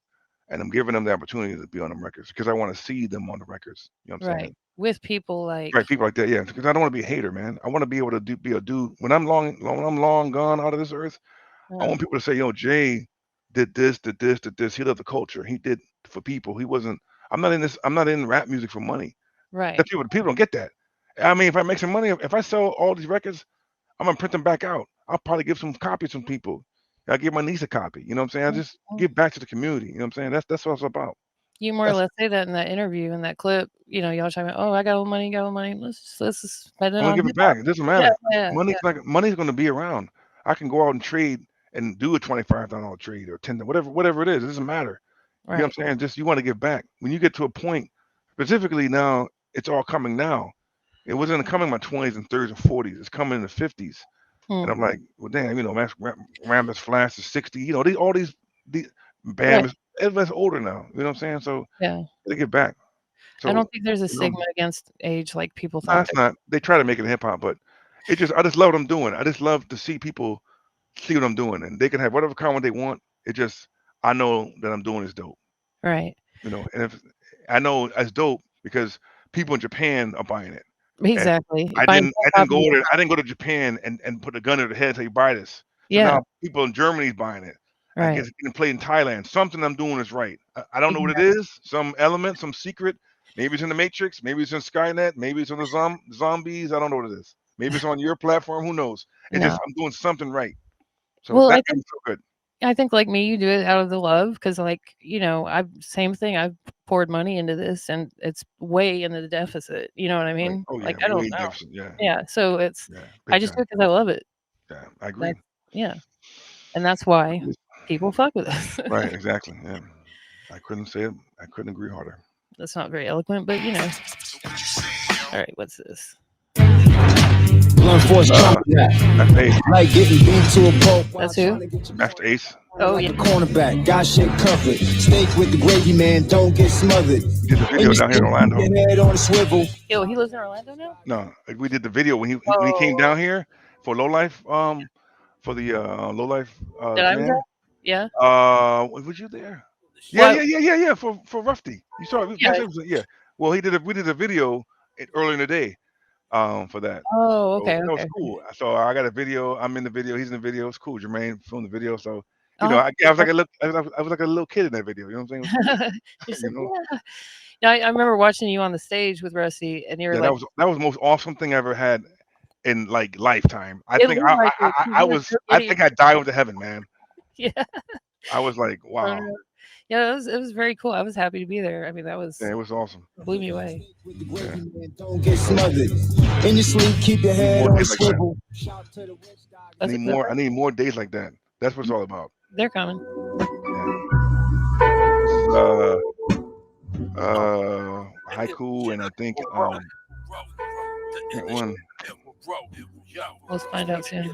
and I'm giving them the opportunity to be on them records because I want to see them on the records. You know what I'm saying? Right. With people like Right, people like that, yeah. Because I don't want to be a hater, man. I want to be able to be a dude when I'm long gone out of this earth. I want people to say, Jay did this. He loved the culture. He did for people. He wasn't. I'm not in rap music for money. right. That people don't get that. I mean, if I make some money, if I sell all these records, I'm gonna print them back out. I'll probably give some copies to people. I give my niece a copy. You know what I'm saying? I just give back to the community. You know what I'm saying? That's what it's about. You more or less say that in that interview, in that clip. Y'all talking about, I got all money, Let's just spend it I'm gonna on give it hip-hop. back. It doesn't matter. Yeah, Money's gonna be around. I can go out and trade and do a $25 trade or $10, whatever it is. It doesn't matter. You know what I'm saying? Just you want to give back. When you get to a point, specifically now, it's all coming now. It wasn't coming in my 20s and 30s and 40s. It's coming in the 50s. And I'm like, well, damn, Ram Flash is 60. All these Bam is everybody's older now. You know what I'm saying? So Yeah. they get back. So I don't think there's a stigma against age like people thought. that's not. They try to make it hip hop, but I just love what I'm doing. I just love to see people see what I'm doing, and they can have whatever comment they want. I know that I'm doing is dope. Right. And if I know it's dope because people in Japan are buying it. Exactly. I didn't go to Japan and put a gun to the head and say buy this. So Yeah. now people in Germany's buying it. I Right. guess it can play in Thailand. Something I'm doing is right. I don't know what it is. Some element, some secret. Maybe it's in the Matrix. Maybe it's in Skynet. Maybe it's on the zombies. I don't know what it is. Maybe it's on your platform. Who knows? I'm doing something right. So that can be so good. I think like me, you do it out of the love because same thing. I've poured money into this and it's way in the deficit. You know what I mean? Right. Oh yeah. Like I don't know. Deficit. Yeah. Yeah. So it's I just do time. it because I love it. Yeah, I agree. Yeah. And that's why people fuck with us. Right. Exactly. Yeah. I couldn't say it. I couldn't agree harder. That's not very eloquent, but All right, what's this? That's Ace. That's who? Master Ace. Oh, like yeah. a cornerback, got shit covered. Steak with the gravy, man, don't get smothered. We did the video down here in Orlando. Your head on a swivel. Yo, he lives in Orlando now? No, we did the video when he came down here for Low Life, for the Low Life That I was jam. at? Yeah. Was you there? Well, Yeah. For Rusty, you saw it. yeah. Yeah. Well, we did a video early in the day, for that. Oh, So okay. that was Okay. cool. So I got a video. I'm in the video. He's in the video. It's cool. Jermaine filmed the video. So you Oh, know, I was like I was like a little kid in that video. You know what I'm saying? It was cool. you said, You know? yeah. No, I remember watching you on the stage with Rusty, and you were Yeah, like, that was the most awesome thing I ever had in like lifetime. I it think looked like it. I You were was so I giddy. think I dived into heaven, man. Yeah. I was like, wow. Yeah, it was very cool. I was happy to be there. I mean, that was Yeah, it was awesome. blew me away. With the gravy, man, don't get smothered. In your sleep, keep your head More on a days like that. swivel. I need more days like that. That's what it's all about. They're coming. Yeah. This is haiku, and I think that one. Let's find out soon.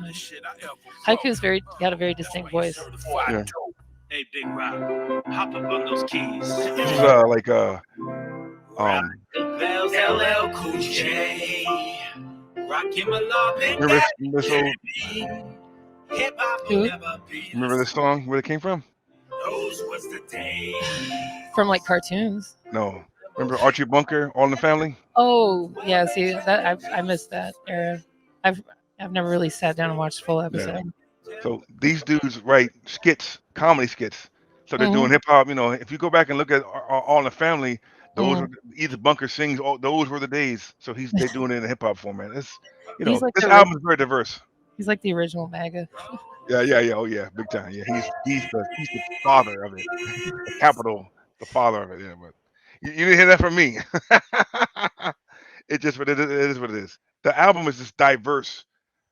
Haiku's got a very distinct voice. Yeah. Hey, Big Rock, hop up on those keys. This is like LL Cool J. Rockin' my love, remember this old, hip hop Who? will never be. remember this song where it came from? Those was the days. From like cartoons. No. Remember Archie Bunker, All in the Family? Oh, yeah. See, that I missed that era. I've never really sat down and watched full episode. So these dudes write skits, comedy skits. So they're Mhm. doing hip hop. You know, if you go back and look at All in the Family, those Mhm. were either Bunker sings. Those were the days. So they're doing it in a hip hop format. It's He's like this the album is very diverse. He's like the original MAGA. Yeah. Oh yeah, big time. Yeah, he's the father of it. The capital, the father of it. Yeah, but you didn't hear that from me. It is what it is. The album is just diverse.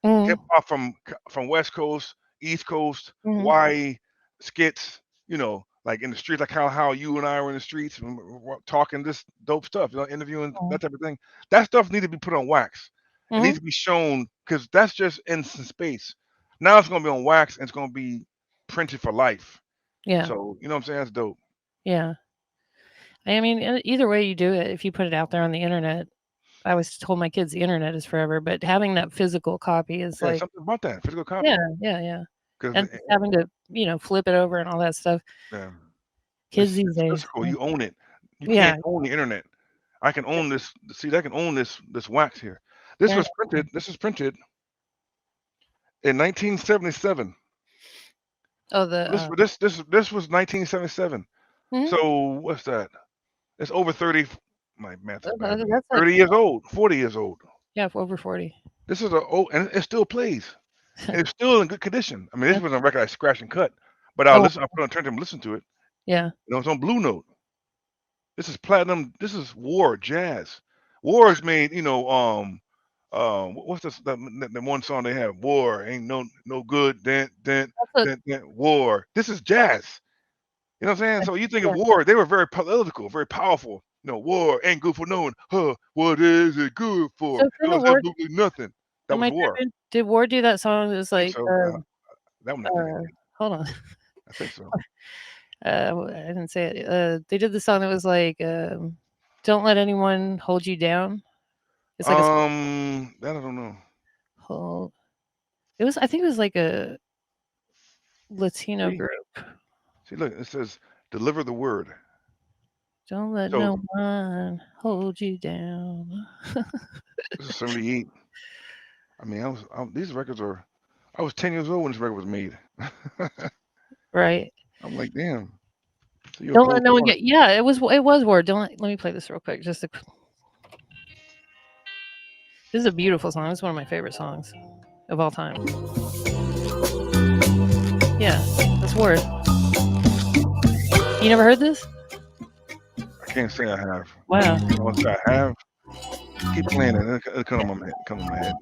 Mhm. Hip hop from West Coast, East Coast, Mhm. Hawaii, skits, you know, like in the streets, like how you and I were in the streets and we're talking this dope stuff, you know, interviewing, that type of thing. That stuff needs to be put on wax. It needs to be shown, because that's just instant space. Now it's gonna be on wax and it's gonna be printed for life. Yeah. So you know what I'm saying? That's dope. Yeah. I mean, either way you do it, if you put it out there on the internet, I always told my kids the internet is forever, but having that physical copy is Yeah, like, something about that physical copy. yeah. 'Cause And having to, flip it over and all that stuff. yeah, Kids it's these days. physical. You own it. You Yeah. can't own the internet. I can own this. See, I can own this wax here. This Yeah. was printed. This was printed in 1977. Oh, the This was 1977. Mhm. So what's that? It's over 30. My math is bad. that's like 30 years old. 40 years old. yeah, over 40. This is and it still plays. And it's still in good condition. I mean, this was a record I scratched and cut, but I Oh. put it on turntable and listen to it. Yeah. You know, it's on Blue Note. This is platinum. This is War jazz. War is made. You know, what's the one song they have? War ain't no good. Dent. War. This is jazz. You know what I'm saying? So you think of War, they were very political, very powerful. No, war ain't good for no one. What is it good for? So It didn't does War- absolutely nothing. That Am was I War. tripping? Did War do that song? It was I like, think so. That one. I think hold on. I think so. I didn't say it. They did the song that was like, "Don't let anyone hold you down." It's like That I don't know. hold. It was. I think it was like a Latino See? group. See, look, it says deliver the word. Don't let So- no one hold you down. This is 78. I mean, these records are. I was 10 years old when this record was made. Right. I'm like, damn. So you're Don't cold let no one hard. get. Yeah, it was War. Let me play this real quick. This is a beautiful song. It's one of my favorite songs of all time. Yeah, that's War. You never heard this? I can't say I have. Wow. Once I have, keep playing it. It'll come on my head. Come on my head.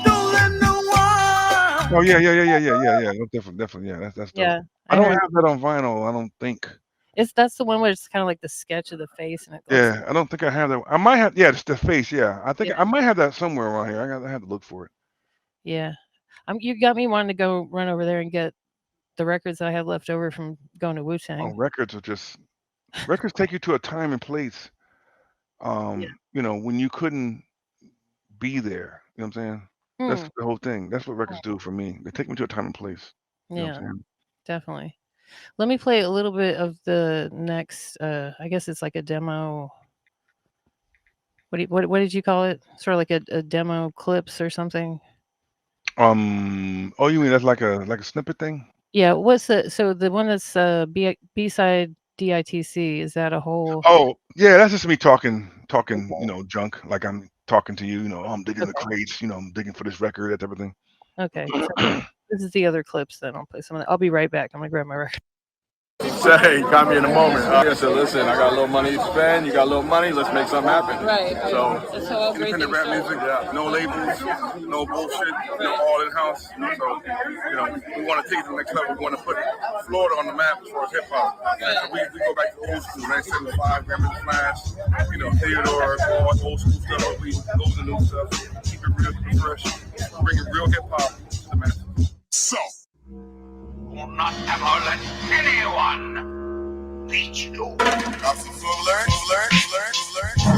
Don't let no one. Oh yeah. No, definitely. Yeah, that's dope. Yeah. I don't heard- have that on vinyl. I don't think. That's the one where it's kind of like the sketch of the face and it goes, Yeah, I don't think I have that. I might have. Yeah, it's the face. Yeah, I think Yeah. I might have that somewhere around here. I have to look for it. Yeah. You got me wanting to go run over there and get the records I have left over from going to Oh, Wu-Tang. records take you to a time and place. When you couldn't be there. You know what I'm saying? That's Hmm. the whole thing. That's what records do for me. They take me to a time and place. You know what Yeah, I'm saying? definitely. Let me play a little bit of the next. I guess it's like a demo. What did you call it? Sort of like a demo clips or something. Oh, you mean that's like a snippet thing? Yeah. What's the one that's B side DITC? Is that a whole? Oh, yeah, that's just me talking, junk. Like I'm talking to you. I'm digging the Okay. crates. I'm digging for this record, that type of thing. Okay. So this is the other clips. Then I'll play some of that. I'll be right back. I'm gonna grab my record. Say, got me in a moment. I said, listen, I got a little money to spend. You got a little money. Let's make something happen. Right. So, That's how independent rap music, no labels, no bullshit, all in house. So, we want to take it to the next level. We want to put Florida on the map as far as hip hop. So we go back to old school, 1975, Grandma's Flash, Theodore, all old school stuff. But we go to new stuff, keep it real, keep it fresh, bring real hip hop to the masses. So, will not ever let anyone beat you. Learn.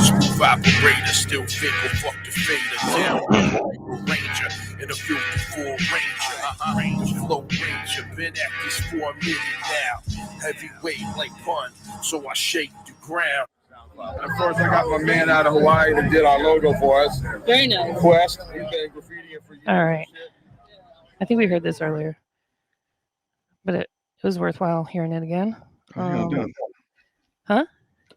Smooth operator, still finger, fuck the fader. Down like a ranger in a 54 Ranger. Range flow ranger, been at this for a minute now. Heavyweight like pun, so I shake the ground. And of course, I got my man out of Hawaii that did our logo for us. Very nice. Quest. He's been graffitiing for years. All right. I think we heard this earlier, but it was worthwhile hearing it again. No doubt. Huh?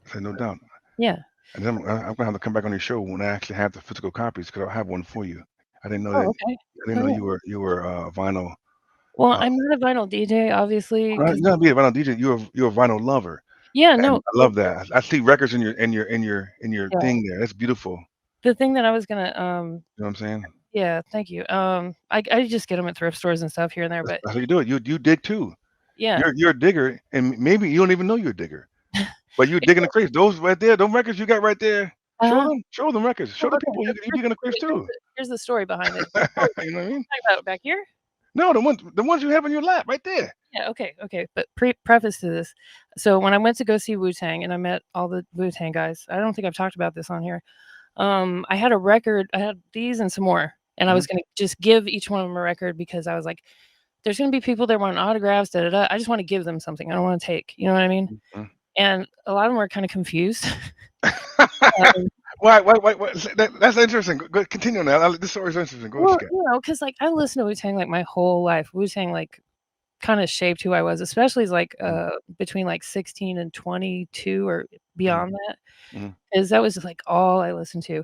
I said no doubt. Yeah. And then I'm gonna have to come back on your show when I actually have the physical copies because I'll have one for you. I didn't know Oh, that. okay. I didn't know you were vinyl. Well, I'm not a vinyl DJ, obviously. You're not be a vinyl DJ. You're a vinyl lover. Yeah, And no. I love that. I see records in your Yeah. thing there. That's beautiful. The thing that I was gonna You know what I'm saying? yeah, thank you. I just get them at thrift stores and stuff here and there, but That's how you do it. You dig too. yeah. You're a digger, and maybe you don't even know you're a digger, but you're digging the crates. Those right there, those records you got right there. Show them records. Show the people you digging the crates too. Here's the story behind it. You know what I mean? Talking about back here? No, the ones you have in your lap right there. Yeah, okay. But preface to this. So when I went to go see Wu-Tang and I met all the Wu-Tang guys, I don't think I've talked about this on here. I had a record, I had these and some more, and I was gonna just give each one of them a record because I was like, there's gonna be people that want autographs, I just want to give them something. I don't want to take, you know what I mean? And a lot of them were kind of confused. Why? That's interesting. Go, continue now. This story is interesting. Go Well, Scott. because like I listened to Wu-Tang like my whole life. Wu-Tang like kind of shaped who I was, especially like between like 16 and 22 or beyond that, because that was like all I listened to.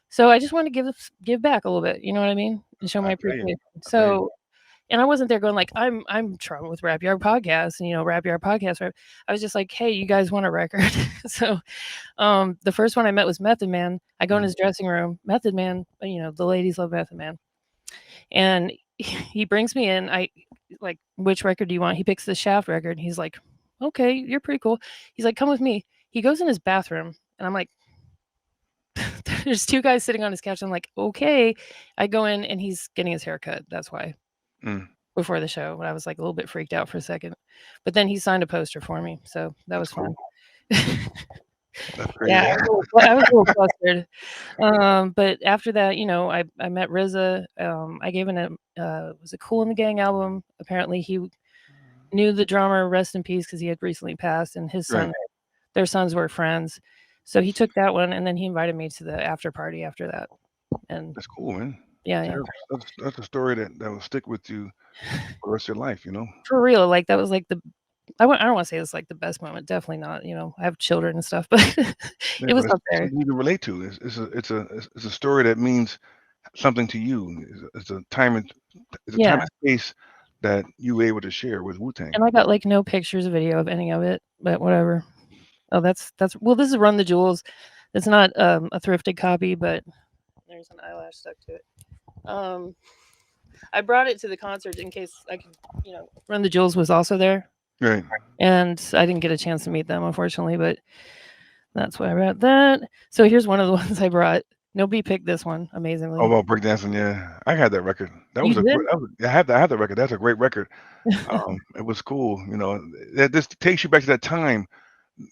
So I just wanted to give back a little bit, you know what I mean, and show my appreciation. So, and I wasn't there going like I'm trouble with Rap Yard Podcast and Rap Yard Podcast. Right? I was just like, hey, you guys want a record? So, the first one I met was Method Man. I go in his dressing room, Method Man. The ladies love Method Man, and he brings me in. I like, which record do you want? He picks the Shaft record. He's like, okay, you're pretty cool. He's like, come with me. He goes in his bathroom, and I'm like, there's two guys sitting on his couch. I'm like, okay. I go in, and he's getting his hair cut. That's why. Before the show, but I was like a little bit freaked out for a second. But then he signed a poster for me, so that was fun. Yeah, I was a little flustered. But after that, I met RZA. I gave him was a Cool in the Gang album. Apparently, he knew the drummer, rest in peace, because he had recently passed, and his son, their sons were friends. So he took that one, and then he invited me to the after party after that. And that's cool, man. Yeah. That's a story that will stick with you for the rest of your life, For real, like that was like I don't want to say it's like the best moment. Definitely not. I have children and stuff, but it was up there. You can relate to. It's a story that means something to you. It's a time and space that you were able to share with Wu-Tang. And I got like no pictures, video of any of it, but whatever. Oh, that's well. This is Run the Jewels. It's not a thrifted copy, but there's an eyelash stuck to it. I brought it to the concert in case I could, Run the Jewels was also there. Right. And I didn't get a chance to meet them, unfortunately, but that's why I brought that. So here's one of the ones I brought. Nobody picked this one, amazingly. Oh, well, breakdancing, yeah. I had that record. That You was a did? great. I had that record. That's a great record. It was cool. You know, this takes you back to that time.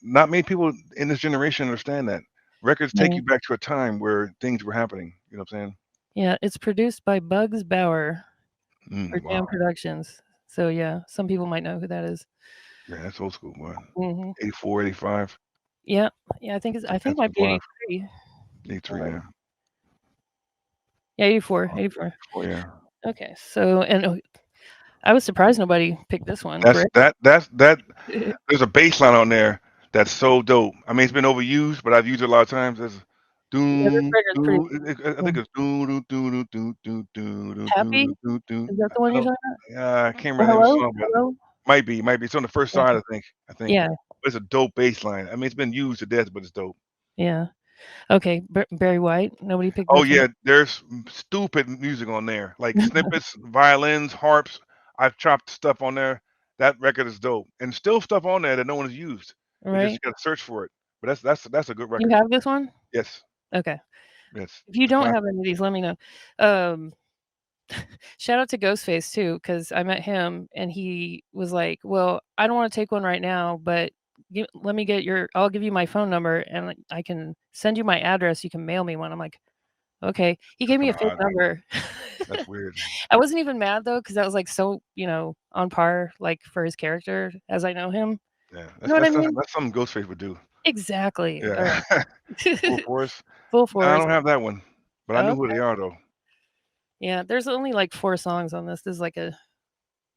Not many people in this generation understand that. Records take Yeah. you back to a time where things were happening. You know what I'm saying? Yeah, it's produced by Bugs Bauer for Wow. Jam Productions. So yeah, some people might know who that is. Yeah, that's old school, boy. hmm 84, 85, Yeah, yeah, I think it might be 85, 83. 83, yeah. Yeah, 84. Oh, yeah. Okay, so and I was surprised nobody picked this one. That's Brick. that. There's a bass line on there that's so dope. I mean, it's been overused, but I've used it a lot of times. It's Yeah, this doom, record's pretty. I think it's doom, doom, doom, doom, doom, doom, Happy? doom, doom, doom. Is that the I one you're don't. talking about? Yeah, I can't Oh, remember the name of the hello, song, but hello. might be. It's on the first Okay. side, I think. Yeah, But it's a dope bass line. I mean, it's been used to death, but it's dope. yeah. Okay, Barry White. Nobody picked Oh this one. yeah, there's stupid music on there, like snippets, violins, harps. I've chopped stuff on there. That record is dope, and still stuff on there that no one has used. We just Right? got to search for it. But that's a good You record. have this one? Yes, Okay. yes, If you it's a don't classic. have any of these, let me know. Um, shout out to Ghostface too, because I met him and he was like, "Well, I don't want to take one right now, but let me get I'll give you my phone number and I can send you my address. You can mail me one." I'm like, "Okay." He That's gave me kind a of fake odd. number. That's weird. I wasn't even mad though, because that was like so, on par, like for his character as I know him. Yeah, You know what I mean? that's something Ghostface would do. Exactly. All Yeah, full right. force. Full No, I force. don't have that one, but I knew who Okay. they are though. Yeah, there's only like 4 songs on this. This is like a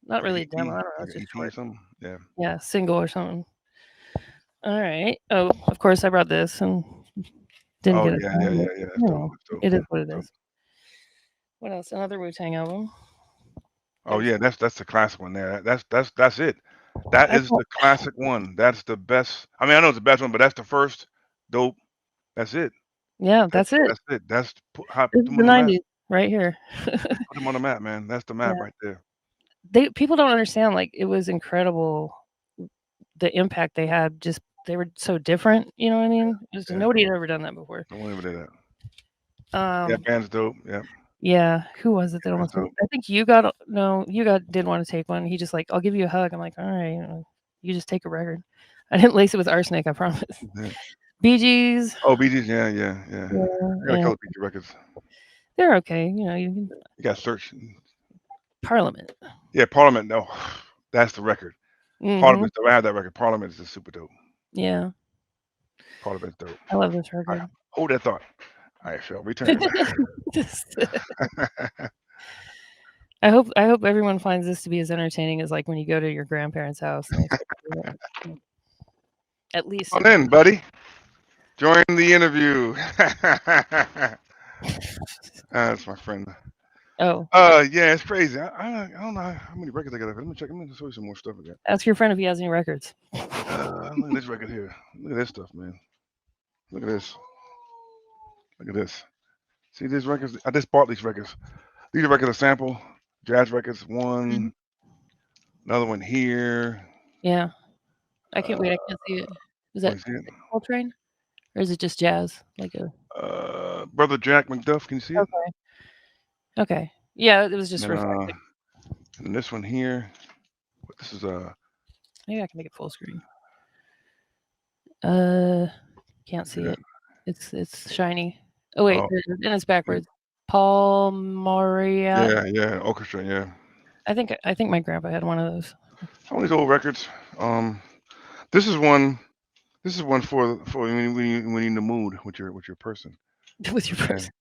not Like an really a demo. I EP, don't know. like It's an just EP or short. something. Yeah. Yeah, single or something. All right. Oh, of course I brought this and didn't Oh get it yeah, yeah, done, yeah, but, yeah. That's dope. That's dope. it is what it Dope. is. What else? Another Wu-Tang album. Oh There's yeah, that's the classic one there. That's it. That I is thought the classic one. That's the best. I mean, I know it's the best one, but that's the first dope. That's it. yeah, that's it. That's it. That's how This put is them the on the map. 90s right here. That's put them on the map, man. That's the Yeah. map right there. People don't understand, like, it was incredible the impact they had, just they were so different, you know what I mean? Just Yeah. nobody had ever done that before. No one ever did that. Yeah, Um, band's dope. Yeah, yeah, who was it that band's almost dope. I think you didn't wanna take one. He just like, "I'll give you a hug." I'm like, "Alright, you just take a record." I didn't lace it with arsenic, I promise. Yeah. Bee Gees, Oh, Bee Gees. Yeah, yeah, yeah. yeah, I got a and couple Bee Gees records. they're okay, you can You got to search. Parliament. Yeah, Parliament. No, that's the record. Mhm. Parliament. I have that record. Parliament is just super dope. Yeah, Parliament's dope. I love this All right, record. hold that thought. I shall return. Just I hope everyone finds this to be as entertaining as, like, when you go to your grandparents' house and they start doing that. At least On in, buddy. Join the interview. That's my friend. Oh, Yeah, it's crazy. I don't know how many records I got. Let me check. Let me show you some more stuff I got. ask your friend if he has any records. Look at this record here. Look at this stuff, man. Look at this. Look at this. See these records? I just bought these records. These are records of sample. Jazz records. One. Mhm. Another one here. Yeah. I can't wait, I can't see it. Is Let that me see it. Coltrane? Or is it just jazz? Like a Brother Jack McDuff. Can you see it? okay. Okay. Yeah, it was just And, reflecting. and this one here. This is Maybe I can make it full screen. Can't see yeah. it. It's shiny. Oh wait, Oh, there it is, and it's backwards. Paul Moria. yeah, orchestra. Yeah. I think my grandpa had one of those. Some of these old records. This is one. This is one for when you in the mood with your person. With your Okay. person.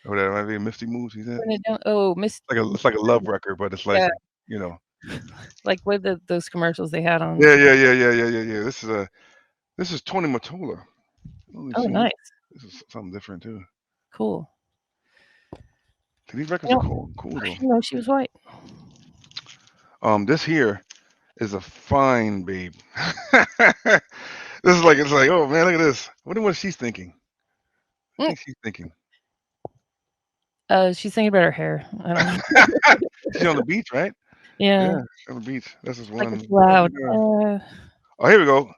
Or that might be a Misty Mood. See that? When it don't oh, Miss It's like a love record, but it's like yeah, you know. like with those commercials they had on. Yeah. This is Tony Mottola. Holy Oh, see, nice. this is something different too. Cool. See, these records You are know, cool I though. didn't know she was white. This here is a fine babe. This is like it's like oh man, look at this. I wonder what she's thinking. I Mm. think she's thinking. She's thinking about her hair. I don't know. She's on the beach, right? Yeah. Yeah, on the beach. This is Like one. it's loud. Oh, here we go.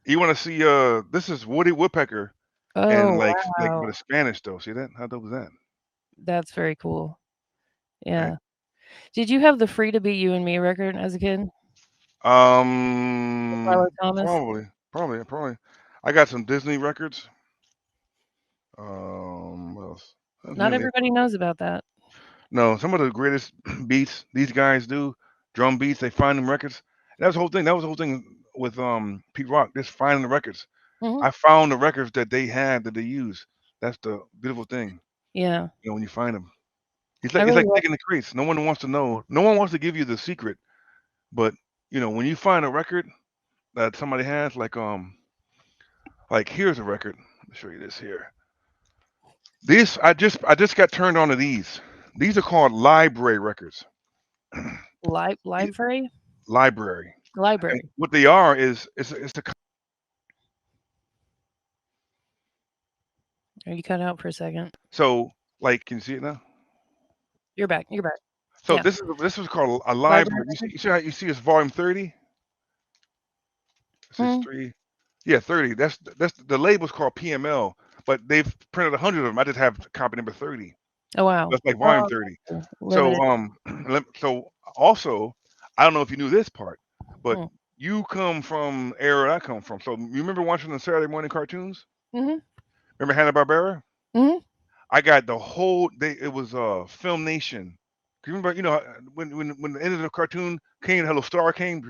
You want to see? This is Woody Woodpecker Oh, and like wow. but it's Spanish though. See that? How dope is that? That's very cool. Right. Yeah. Did you have the Free to Be You and Me record as a kid? Carla Thomas? Probably. I got some Disney records. What else? Not Mainly, everybody knows about that. no, some of the greatest beats these guys do, drum beats. They find them records. That was the whole thing. That was the whole thing with Pete Rock. Just finding the records. Mhm. I found the records that they had that they use. That's the beautiful thing. Yeah. You know, when you find them, I it's really like like digging the crates. No one wants to know. No one wants to give you the secret. But you know, when you find a record that somebody has, like here's a record. Let me show you this here. These I just got turned on to these. These are called library records. Yeah, library? library. And Library. what they are is it's a Are you cut out for a second? so like can you see it now? You're back. You're back. So Yeah. this is called a Library library. record? You see how you see it's volume 30? It says Mm. 3. Yeah, 30. That's the label's called PML, but they've printed 100 of them. I just have copy number 30. Oh, wow. That's like volume Oh, 30. gotcha. So Limited. so also I don't know if you knew this part, but Mm. you come from the era I come from. So you remember watching the Saturday morning cartoons? Mhm. Remember Hanna-Barbera? Mhm. I got the whole it was Film Nation. You remember, when the end of the cartoon came, the little star came,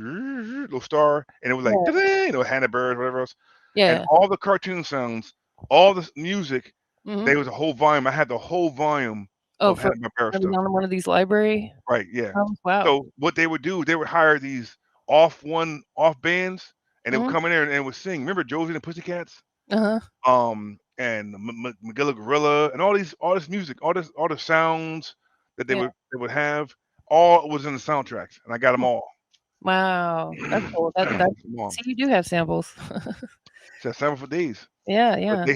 little star, and it was like, Yeah. Hannah Bird, whatever else, and Yeah. all the cartoon sounds, all the music, Mhm. there was a whole volume. I had the whole volume Oh, of for Hanna-Barbera having stuff. on one of these library Right, yeah. Wow. So what they would do, they would hire these off bands, and they would Mhm. come in there and would sing. Remember Josie and the Pussycats? Uh-huh. And Magilla Gorilla, and all this music, all the sounds that Yeah. they would have, all was in the soundtracks, and I got them Hmm. all. Wow. That's cool. That Come on, see, you do have samples. so sample for days. Yeah, But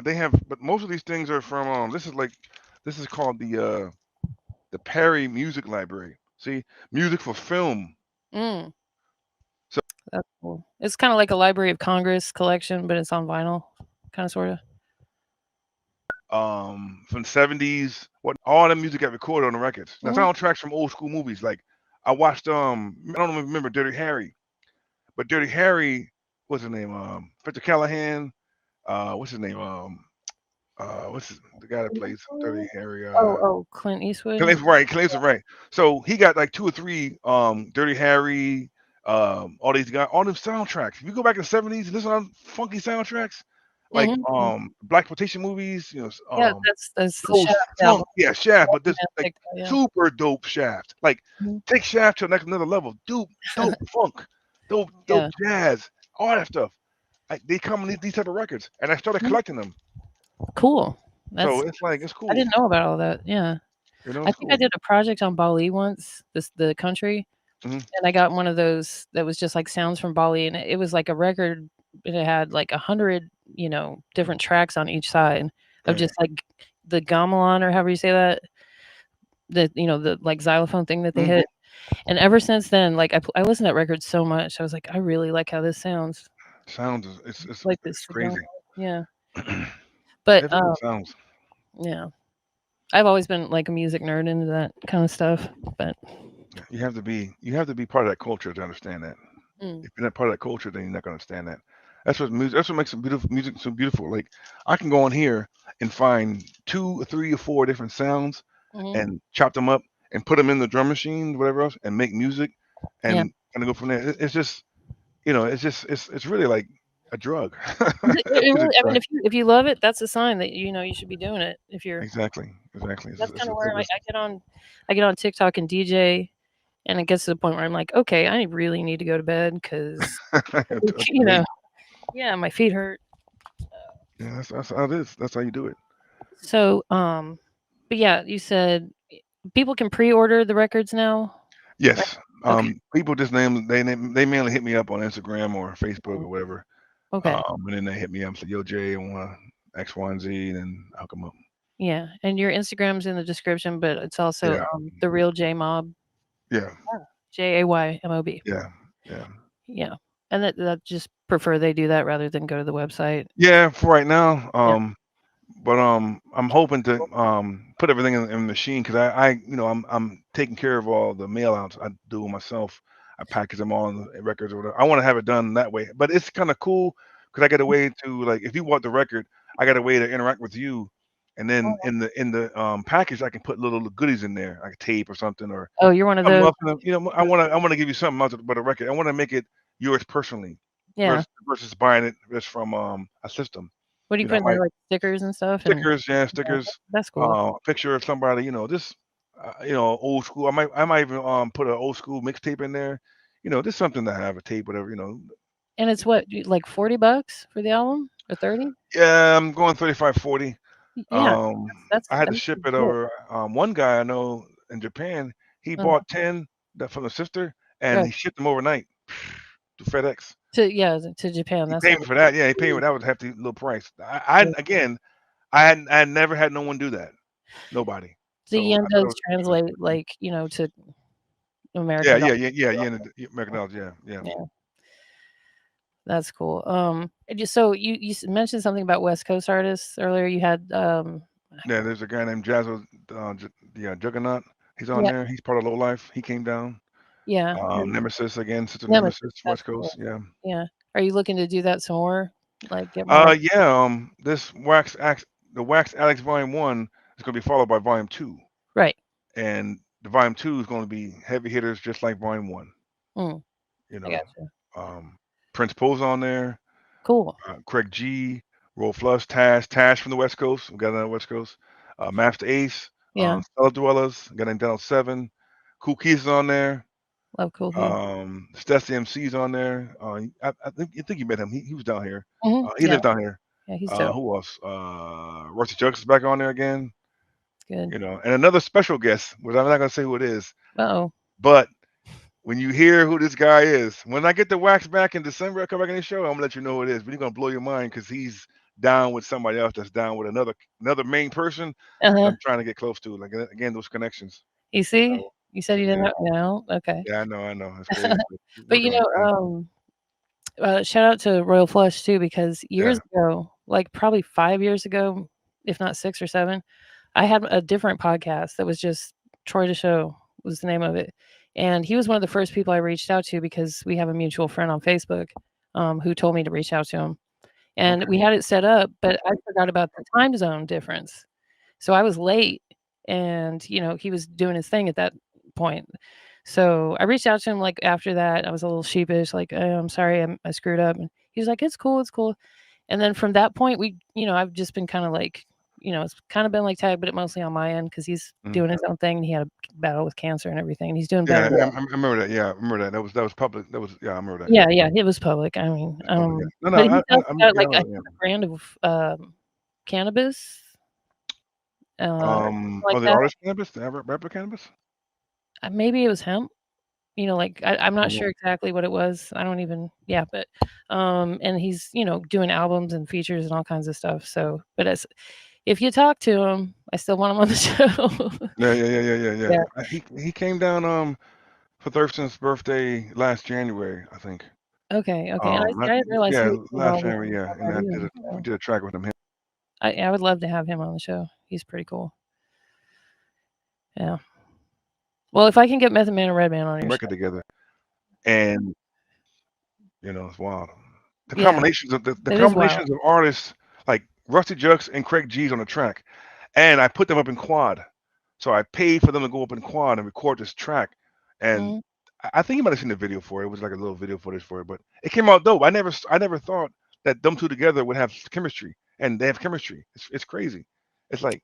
yeah. but most of these things are from this is called the Perry Music Library. See, music for film. Mm, So that's cool. It's kinda like a Library of Congress collection, but it's on vinyl, kinda sorta. from the 70s, what all the music got recorded on the records. Now Mhm. soundtracks from old school movies. Like I watched I don't remember Dirty Harry. But Dirty Harry, what's his name? Victor Callahan. What's his name? What's the guy that plays Dirty Harry? Oh, Clint Eastwood? Clint Eastwood, right. So he got like 2 or 3 Dirty Harry, all these guys, all them soundtracks. If you go back in the 70s and listen to funky soundtracks, like Mhm, mhm. black exploitation movies, Yeah, that's the those Shaft funk, album. yeah, Shaft, but this like Romantic, yeah. super dope Shaft. Like Mhm. take Shaft to the next another level. Dope funk, dope Yeah. jazz, all that stuff. They come in these type of records, and I started Mhm. collecting them. Cool. So That's it's like it's I cool. didn't know about all that, yeah. I It's think I cool. did a project on Bali once, the country, Hmm. and I got one of those that was just, like, sounds from Bali, and it was like a record, and it had, like, 100, different tracks on each side of Right. just, like, the gamelan or however you say that, the, like, xylophone thing that they Hmm. hit, and ever since then, like, I listened to that record so much, I was like, "I really like how this sounds." Sounds Like it's this crazy. yeah. But, Every good sounds. yeah. I've always been, like, a music nerd into that kinda stuff, but Yeah, you have to be part of that culture to understand that. mm, If you're not part of that culture, then you're not gonna understand that. That's what makes some beautiful music so beautiful. Like I can go on here and find 2 or 3 or 4 different sounds mhm, and chop them up and put them in the drum machine, whatever else, and make music yeah. and kind of go from there. It's just it's really like a drug. It It's a really I mean, drug. if you love it, that's a sign that, you should be doing it. If you're Exactly. That's It's kinda where I it's I get on TikTok and DJ, and it gets to the point where I'm like, "Okay, I really need to go to bed because you know great. Yeah, my feet hurt." Yeah, that's how it is. That's how you do it. So, but yeah, you said people can pre-order the records now, right? Yes. Okay, People just they mainly hit me up on Instagram or Facebook mm, or whatever. okay. And then they hit me up and say, "Yo, Jay, I want X, Y, and Z," and then I'll come up. Yeah, and your Instagram's in the description, but it's also, Yeah, The Real J Mob, yeah, Jaymob. yeah, yeah. Yeah. And that just prefer they do that rather than go to the website. Yeah, for right now. Yeah. But I'm hoping to put everything in the machine because I'm taking care of all the mail outs. I do myself. I package them all in the records or whatever. I want to have it done that way. But it's kind of cool because I get a way to, like, if you want the record, I got a way to interact with you. And then in the package, I can put little goodies in there, like tape or something, or Oh, you're one of something those. else. I want to give you something else but a record. I want to make it yours personally Yeah. versus buying it just from a system. What do you You know, put in there, like stickers and stuff? And stickers, yeah, yeah, stickers. that's cool. A picture of somebody, just old school. I might even put an old school mixtape in there. Just something to have a tape, whatever. And it's what, like $40 for the album or 30? Yeah, I'm going 35, 40. Yeah, I had to that's ship it cool. over. One guy I know in Japan, he Uh-huh. bought 10 from the sister, and Right. he shipped them overnight to FedEx. To Japan. He That's paid what me for that. Yeah, he paid me. That was a hefty little price. I had never had no one do that. Nobody. the So yen I thought does it was translate, like, to yeah, American yeah, dollars. yeah, yeah, yeah, American dollars, yeah, yeah. Yeah, that's cool. So you mentioned something about West Coast artists earlier. You had Yeah, there's a guy named Jazzo, Juggernaut. He's on yeah, there. He's part of Low Life. He came down. yeah, Nemesis again, Sister Nemesis. Nemesis, That's West cool. Coast. Yeah. Yeah. Are you looking to do that some more? Like get more? Yeah. The Wax Alex Volume 1 is going to be followed by Volume 2, Right. and the Volume 2 is going to be heavy hitters just like Volume 1. Mm, You I know, gotcha. Prince Poe's on there. Cool. Craig G, Roll Flush, Tash from the West Coast. We got another West Coast. Master Ace, Yeah. Cellar Dwellers, got named Donald 7. Cool Keys is on there. Love Cool Heat. Stassi MC's on there. I think you met him. He was down here. He Yeah. lived down here. Yeah, he's dope. Who else? Rusty Jux is back on there again. Good. And another special guest, which I'm not gonna say who it is, Uh-oh. but when you hear who this guy is, when I get the Wax back in December, I come back in the show, I'm gonna let you know who it is. But he's gonna blow your mind because he's down with somebody else that's down with another main person that Uh-huh. I'm trying to get close to. Like, again, those connections. You see? So, You said you didn't yeah, know? Okay. yeah, I know. It's crazy. But, Working on things. shout out to Royal Flush too, because years Yeah. ago, like probably 5 years ago, if not 6 or 7, I had a different podcast that was just Troy the Show was the name of it. And he was one of the first people I reached out to because we have a mutual friend on Facebook, who told me to reach out to him. And Okay. we had it set up, but I forgot about the time zone difference. So I was late and, he was doing his thing at that point. So I reached out to him like after that. I was a little sheepish, like, I'm sorry, I screwed up. And he was like, it's cool, it's cool. And then from that point, I've just been kind of like, it's kind of been like tag, but it mostly on my end because he's doing his own thing. And he had a battle with cancer and everything. And he's doing Yeah, better. I remember that. Yeah, I remember that. That was public. Yeah, I remember that. Yeah, yeah, it was public. I mean, It's public, yeah. No, but he I also got yeah, I like know, a yeah. brand of cannabis, like The that. artist cannabis, the rapper cannabis. Maybe it was hemp. Like I'm I not don't sure know. exactly what it was. I don't even yeah, but and he's, doing albums and features and all kinds of stuff. So, but if you talk to him, I still want him on the show. Yeah. Yeah. He came down for Thurston's birthday last January, I think. Okay, okay. And I didn't realize he Yeah, was last involved with January, yeah. And already. we did a track with him. I would love to have him on the show. He's pretty cool. Yeah. Well, if I can get Method Man and Redman on your show. Record together, and it's wild. The Yeah. combinations of the It is wild. combinations of artists like Rusty Jux and Craig G's on the track, and I put them up in quad. So I paid for them to go up in quad and record this track, and Mhm. I think you might have seen the video for it. It was like a little video footage for it, but it came out dope. I never thought that them two together would have chemistry, and they have chemistry. It's crazy. It's like,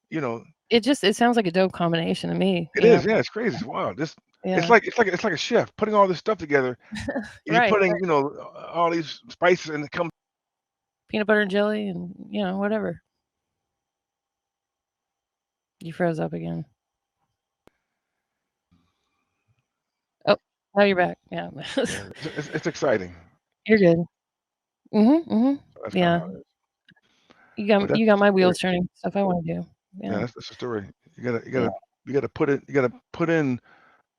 you know, It sounds like a dope combination to me, it is. Yeah, it's crazy. It's wild. It's Yeah. like a chef putting all this stuff together. You're Right, putting, right. all these spices, and it comes. Peanut butter and jelly and, whatever. You froze up again. Oh, now you're back. Yeah. Yeah, it's exciting. You're good. Mhm, mhm. That's kind of Yeah. how it is. You But got that's you got the my story. wheels turning, stuff I wanna do. Yeah, Yeah. that's the story. Yeah. You gotta put in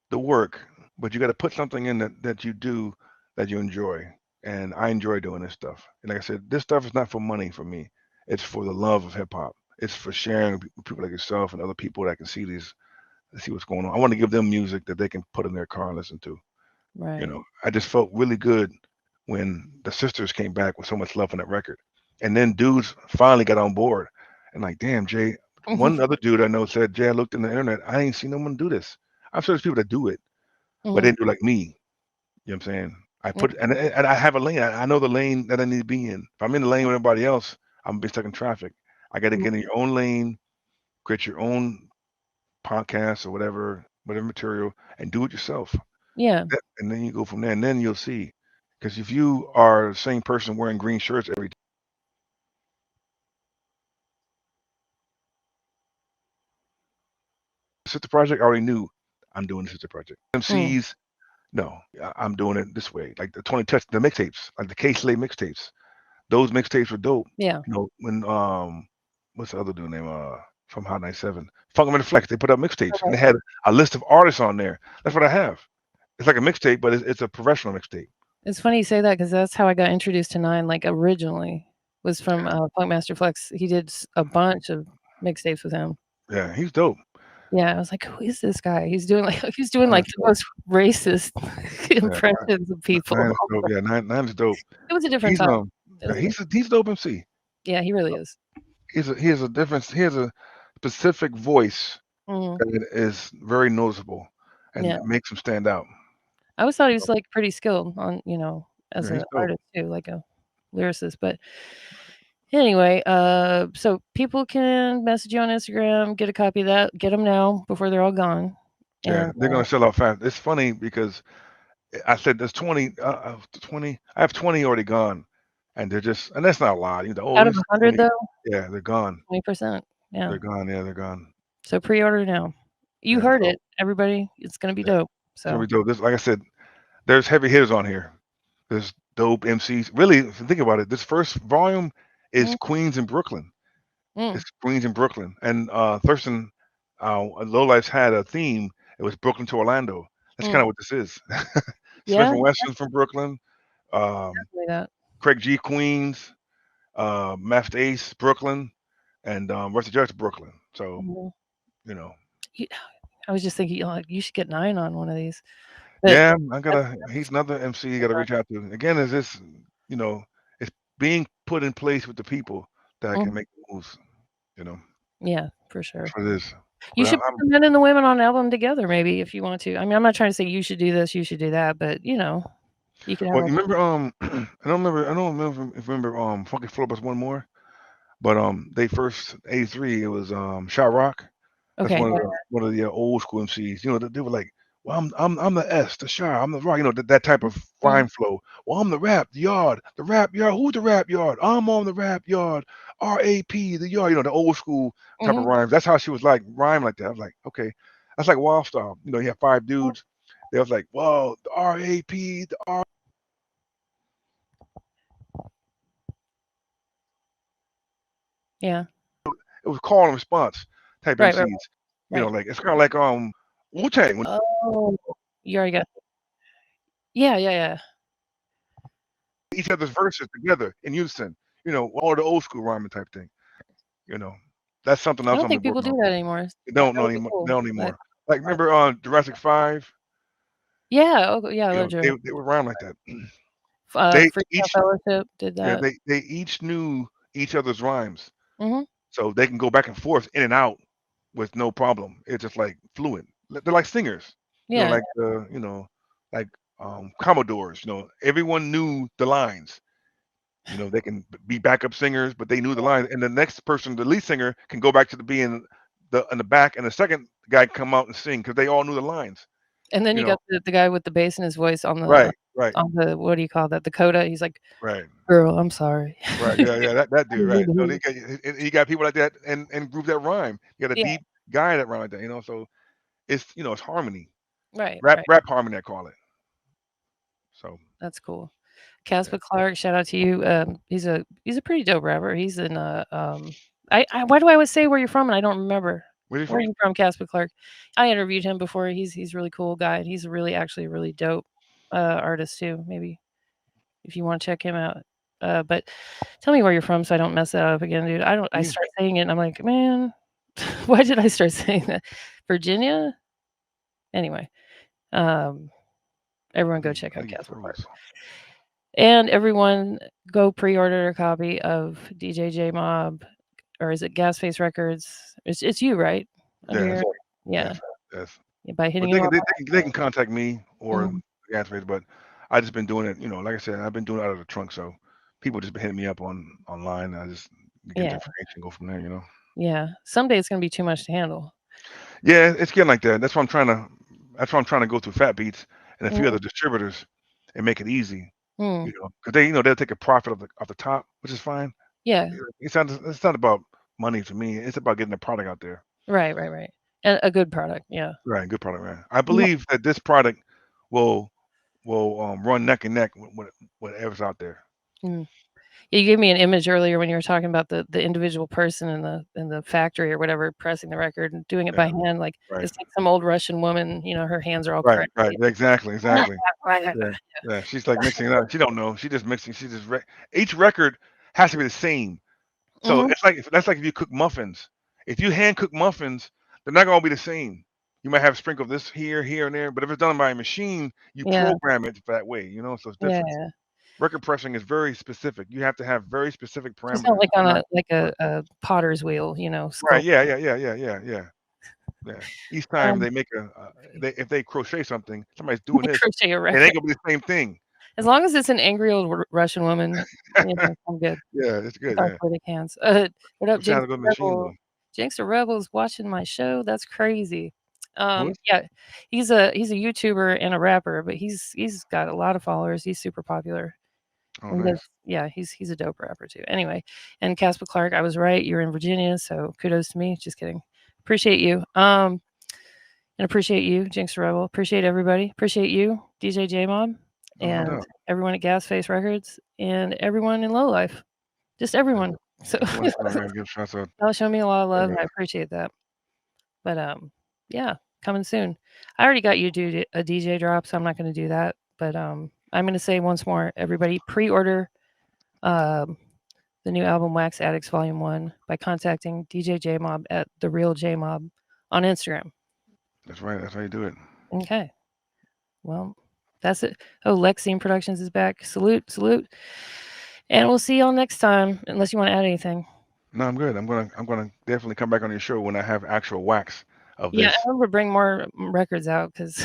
the work, but you gotta put something in that you do that you enjoy. And I enjoy doing this stuff. And like I said, this stuff is not for money for me. It's for the love of hip hop. It's for sharing with people like yourself and other people that can see what's going on. I want to give them music that they can put in their car and listen to. Right. I just felt really good when the sisters came back with so much love on that record. And then dudes finally got on board. And like, damn, Jay, one other dude I know said, Jay, I looked in the internet, I ain't seen no one do this. I'm sure there's people that do it, but they do like me. You know what I'm saying? I put and I have a lane. I know the lane that I need to be in. If I'm in the lane with everybody else, I'm gonna be stuck in traffic. I got to get in your own lane, create your own podcast or whatever material, and do it yourself. Yeah. And then you go from there, and then you'll see. Because if you are the same person wearing green shirts every day, Sister Project, I already knew I'm doing the Sister Project. MCs, no, I'm doing it this way. Like the 20 touch, the mixtapes, like the K Slay mixtapes. Those mixtapes were dope. Yeah. When what's the other dude name? From Hot 97, Funk and Flex, they put up mixtapes and they had a list of artists on there. That's what I have. It's like a mixtape, but it's a professional mixtape. It's funny you say that because that's how I got introduced to Nine. Like originally, was from Funkmaster Flex. He did a bunch of mixtapes with him. Yeah, he's dope. Yeah, I was like, who is this guy? He's doing like the most racist impressions of people. Nine's dope. Yeah, Nine's dope. It was a different time. He's a dope MC. Yeah, he really is. He has a specific voice that is very noticeable and makes him stand out. I always thought he was like pretty skilled on, as an artist too, like a lyricist. But anyway, so people can message you on Instagram, get a copy of that, get them now before they're all gone. Yeah, they're gonna sell out fast. It's funny because I said there's 20. I have 20 already gone, and they're just, and that's not a lot. Out of 100 though. Yeah, they're gone. 20%. Yeah, they're gone. Yeah, they're gone. So pre-order now. You heard it, everybody. It's gonna be dope. So it's gonna be dope. This, like I said, there's heavy hitters on here. There's dope MCs. Really, if you think about it, this first volume is Queens and Brooklyn. It's Queens and Brooklyn. And Thurston, Lowlife's had a theme. It was Brooklyn to Orlando. That's kind of what this is. Smith and Wesson's from Brooklyn. Craig G, Queens. Master Ace, Brooklyn. And Rusty Judge, Brooklyn. So, I was just thinking, you should get Nine on one of these. But yeah, he's another MC you got to reach out to. Again, is this, it's being put in place with the people that can make moves, Yeah, for sure. That's what it is. You should put the men and the women on an album together, maybe, if you want to. I mean, I'm not trying to say you should do this, you should do that, but you can have. Well, you remember? I don't remember Funky Flow Bus One More, but they first '83. It was Shot Rock. That's one of the old school MCs. They were like, well, I'm the S, the Shy, I'm the Rock, that type of rhyme flow. Well, I'm the Rap Yard, who's the Rap Yard? I'm on the Rap Yard, RAP, the Yard, the old school type of rhymes. That's how she was like, rhyme like that. I was like, okay, that's like Wild Style. You have 5 dudes. They was like, whoa, the RAP, the R. Yeah. It was call and response type MCs. Like it's kind of like Wu-Tang. Oh, you already got it. Yeah. Each other's verses together in unison. All the old school rhyming type thing. That's something else. I don't think people do that anymore. They don't anymore. Cool. They don't anymore. Like remember on Jurassic 5? Yeah. Oh, yeah. I love they would rhyme like that. They each Fellowship did that. Yeah, they each knew each other's rhymes, so they can go back and forth in and out with no problem. It's just like fluent. They're like singers. Yeah. Like Commodores. Everyone knew the lines. They can be backup singers, but they knew the lines. And the next person, the lead singer, can go back to being in the back, and the second guy can come out and sing because they all knew the lines. And then you got the guy with the bass in his voice on the right on the, what do you call that? The coda. He's like, right, girl, I'm sorry. Right, yeah, that dude, right. So you got people like that and group that rhyme. You got a deep guy that rhyme like that, so it's it's harmony. Right. Rap harmony, I call it. So that's cool. Casper Clark, shout out to you. He's a pretty dope rapper. He's in why do I always say where you're from and I don't remember? Where are you from, Casper Clark? I interviewed him before. He's a really cool guy. He's actually a really dope artist too. Maybe if you want to check him out. But tell me where you're from so I don't mess that up again, dude. I Yeah. start saying it and I'm like, man, why did I start saying that? Virginia? Anyway, everyone go check I out think you Castle Park. froze. And everyone go pre-order a copy of DJ J Mob, or is it Gasface Records? It's you, right? Under Yeah, your, yeah, yes. by hitting But him up. they can contact me or Mhm. gas rates, but I just been doing it. Like I said, I've been doing it out of the trunk, so people just been hitting me up online. I just get Yeah, the information, go from there. yeah. Someday it's gonna be too much to handle. Yeah, it's getting like that. That's why I'm trying to go through Fat Beats and a few Mhm. other distributors and make it easy. Mm. Because they'll take a profit off the top, which is fine. Yeah. It's not about money to me. It's about getting the product out there. Right. And a good product. Yeah. Right, good product, man. I Yeah. believe that this product will run neck and neck with whatever's out there. Mm. You gave me an image earlier when you were talking about the individual person in the factory or whatever pressing the record and doing it by Yeah, hand. Like right, it's like some old Russian woman. Her hands are all right, crazy. exactly. Yeah, yeah. She's like mixing it up. She don't know. She just mixing. Each record has to be the same. So Mhm. it's like that's like if you cook muffins. If you hand cook muffins, they're not gonna be the same. You might have sprinkle this here, and there, but if it's done by a machine, you Yeah. program it that way. So it's different. Yeah. Record pressing is very specific. You have to have very specific She's not parameters. like It's on not a potter's wheel, right. sculpt. Yeah. Each time they make if they crochet something, somebody's doing this. Crochet a It ain't record. gonna be the same thing. As long as it's an angry old Russian woman, I'm good Yeah, it's with good. Yeah. arthritic hands. What up, What sound Jinx of a the machine Rebel? though? Jinx the Rebel's watching my show. That's crazy. Who is? Yeah, he's a YouTuber and a rapper, but he's got a lot of followers. He's super popular. Oh, And nice. yeah, he's a dope rapper too. Anyway, and Casper Clark, I was right. You're in Virginia, so kudos to me. Just kidding. Appreciate you. And appreciate you, Jinx the Rebel. Appreciate everybody. Appreciate you, DJ J Mob, Oh, no and doubt. everyone at Gasface Records, and everyone in Low Life. Just everyone. So Everyone, man, give shots out. y'all show me a lot of love, and Everybody. I appreciate that. But yeah, coming soon. I already got you do a DJ drop, so I'm not going to do that. But I'm going to say once more, everybody pre-order um, the new album Wax Addicts Volume 1 by contacting DJ J Mob at The Real J Mob on Instagram. That's right. That's how you do it. Okay. Well, that's it. Oh, Lexine Productions is back. Salute. And we'll see y'all next time, unless you want to add anything. No, I'm good. I'm gonna definitely come back on your show when I have actual wax of Yeah, this. I remember bring more records out because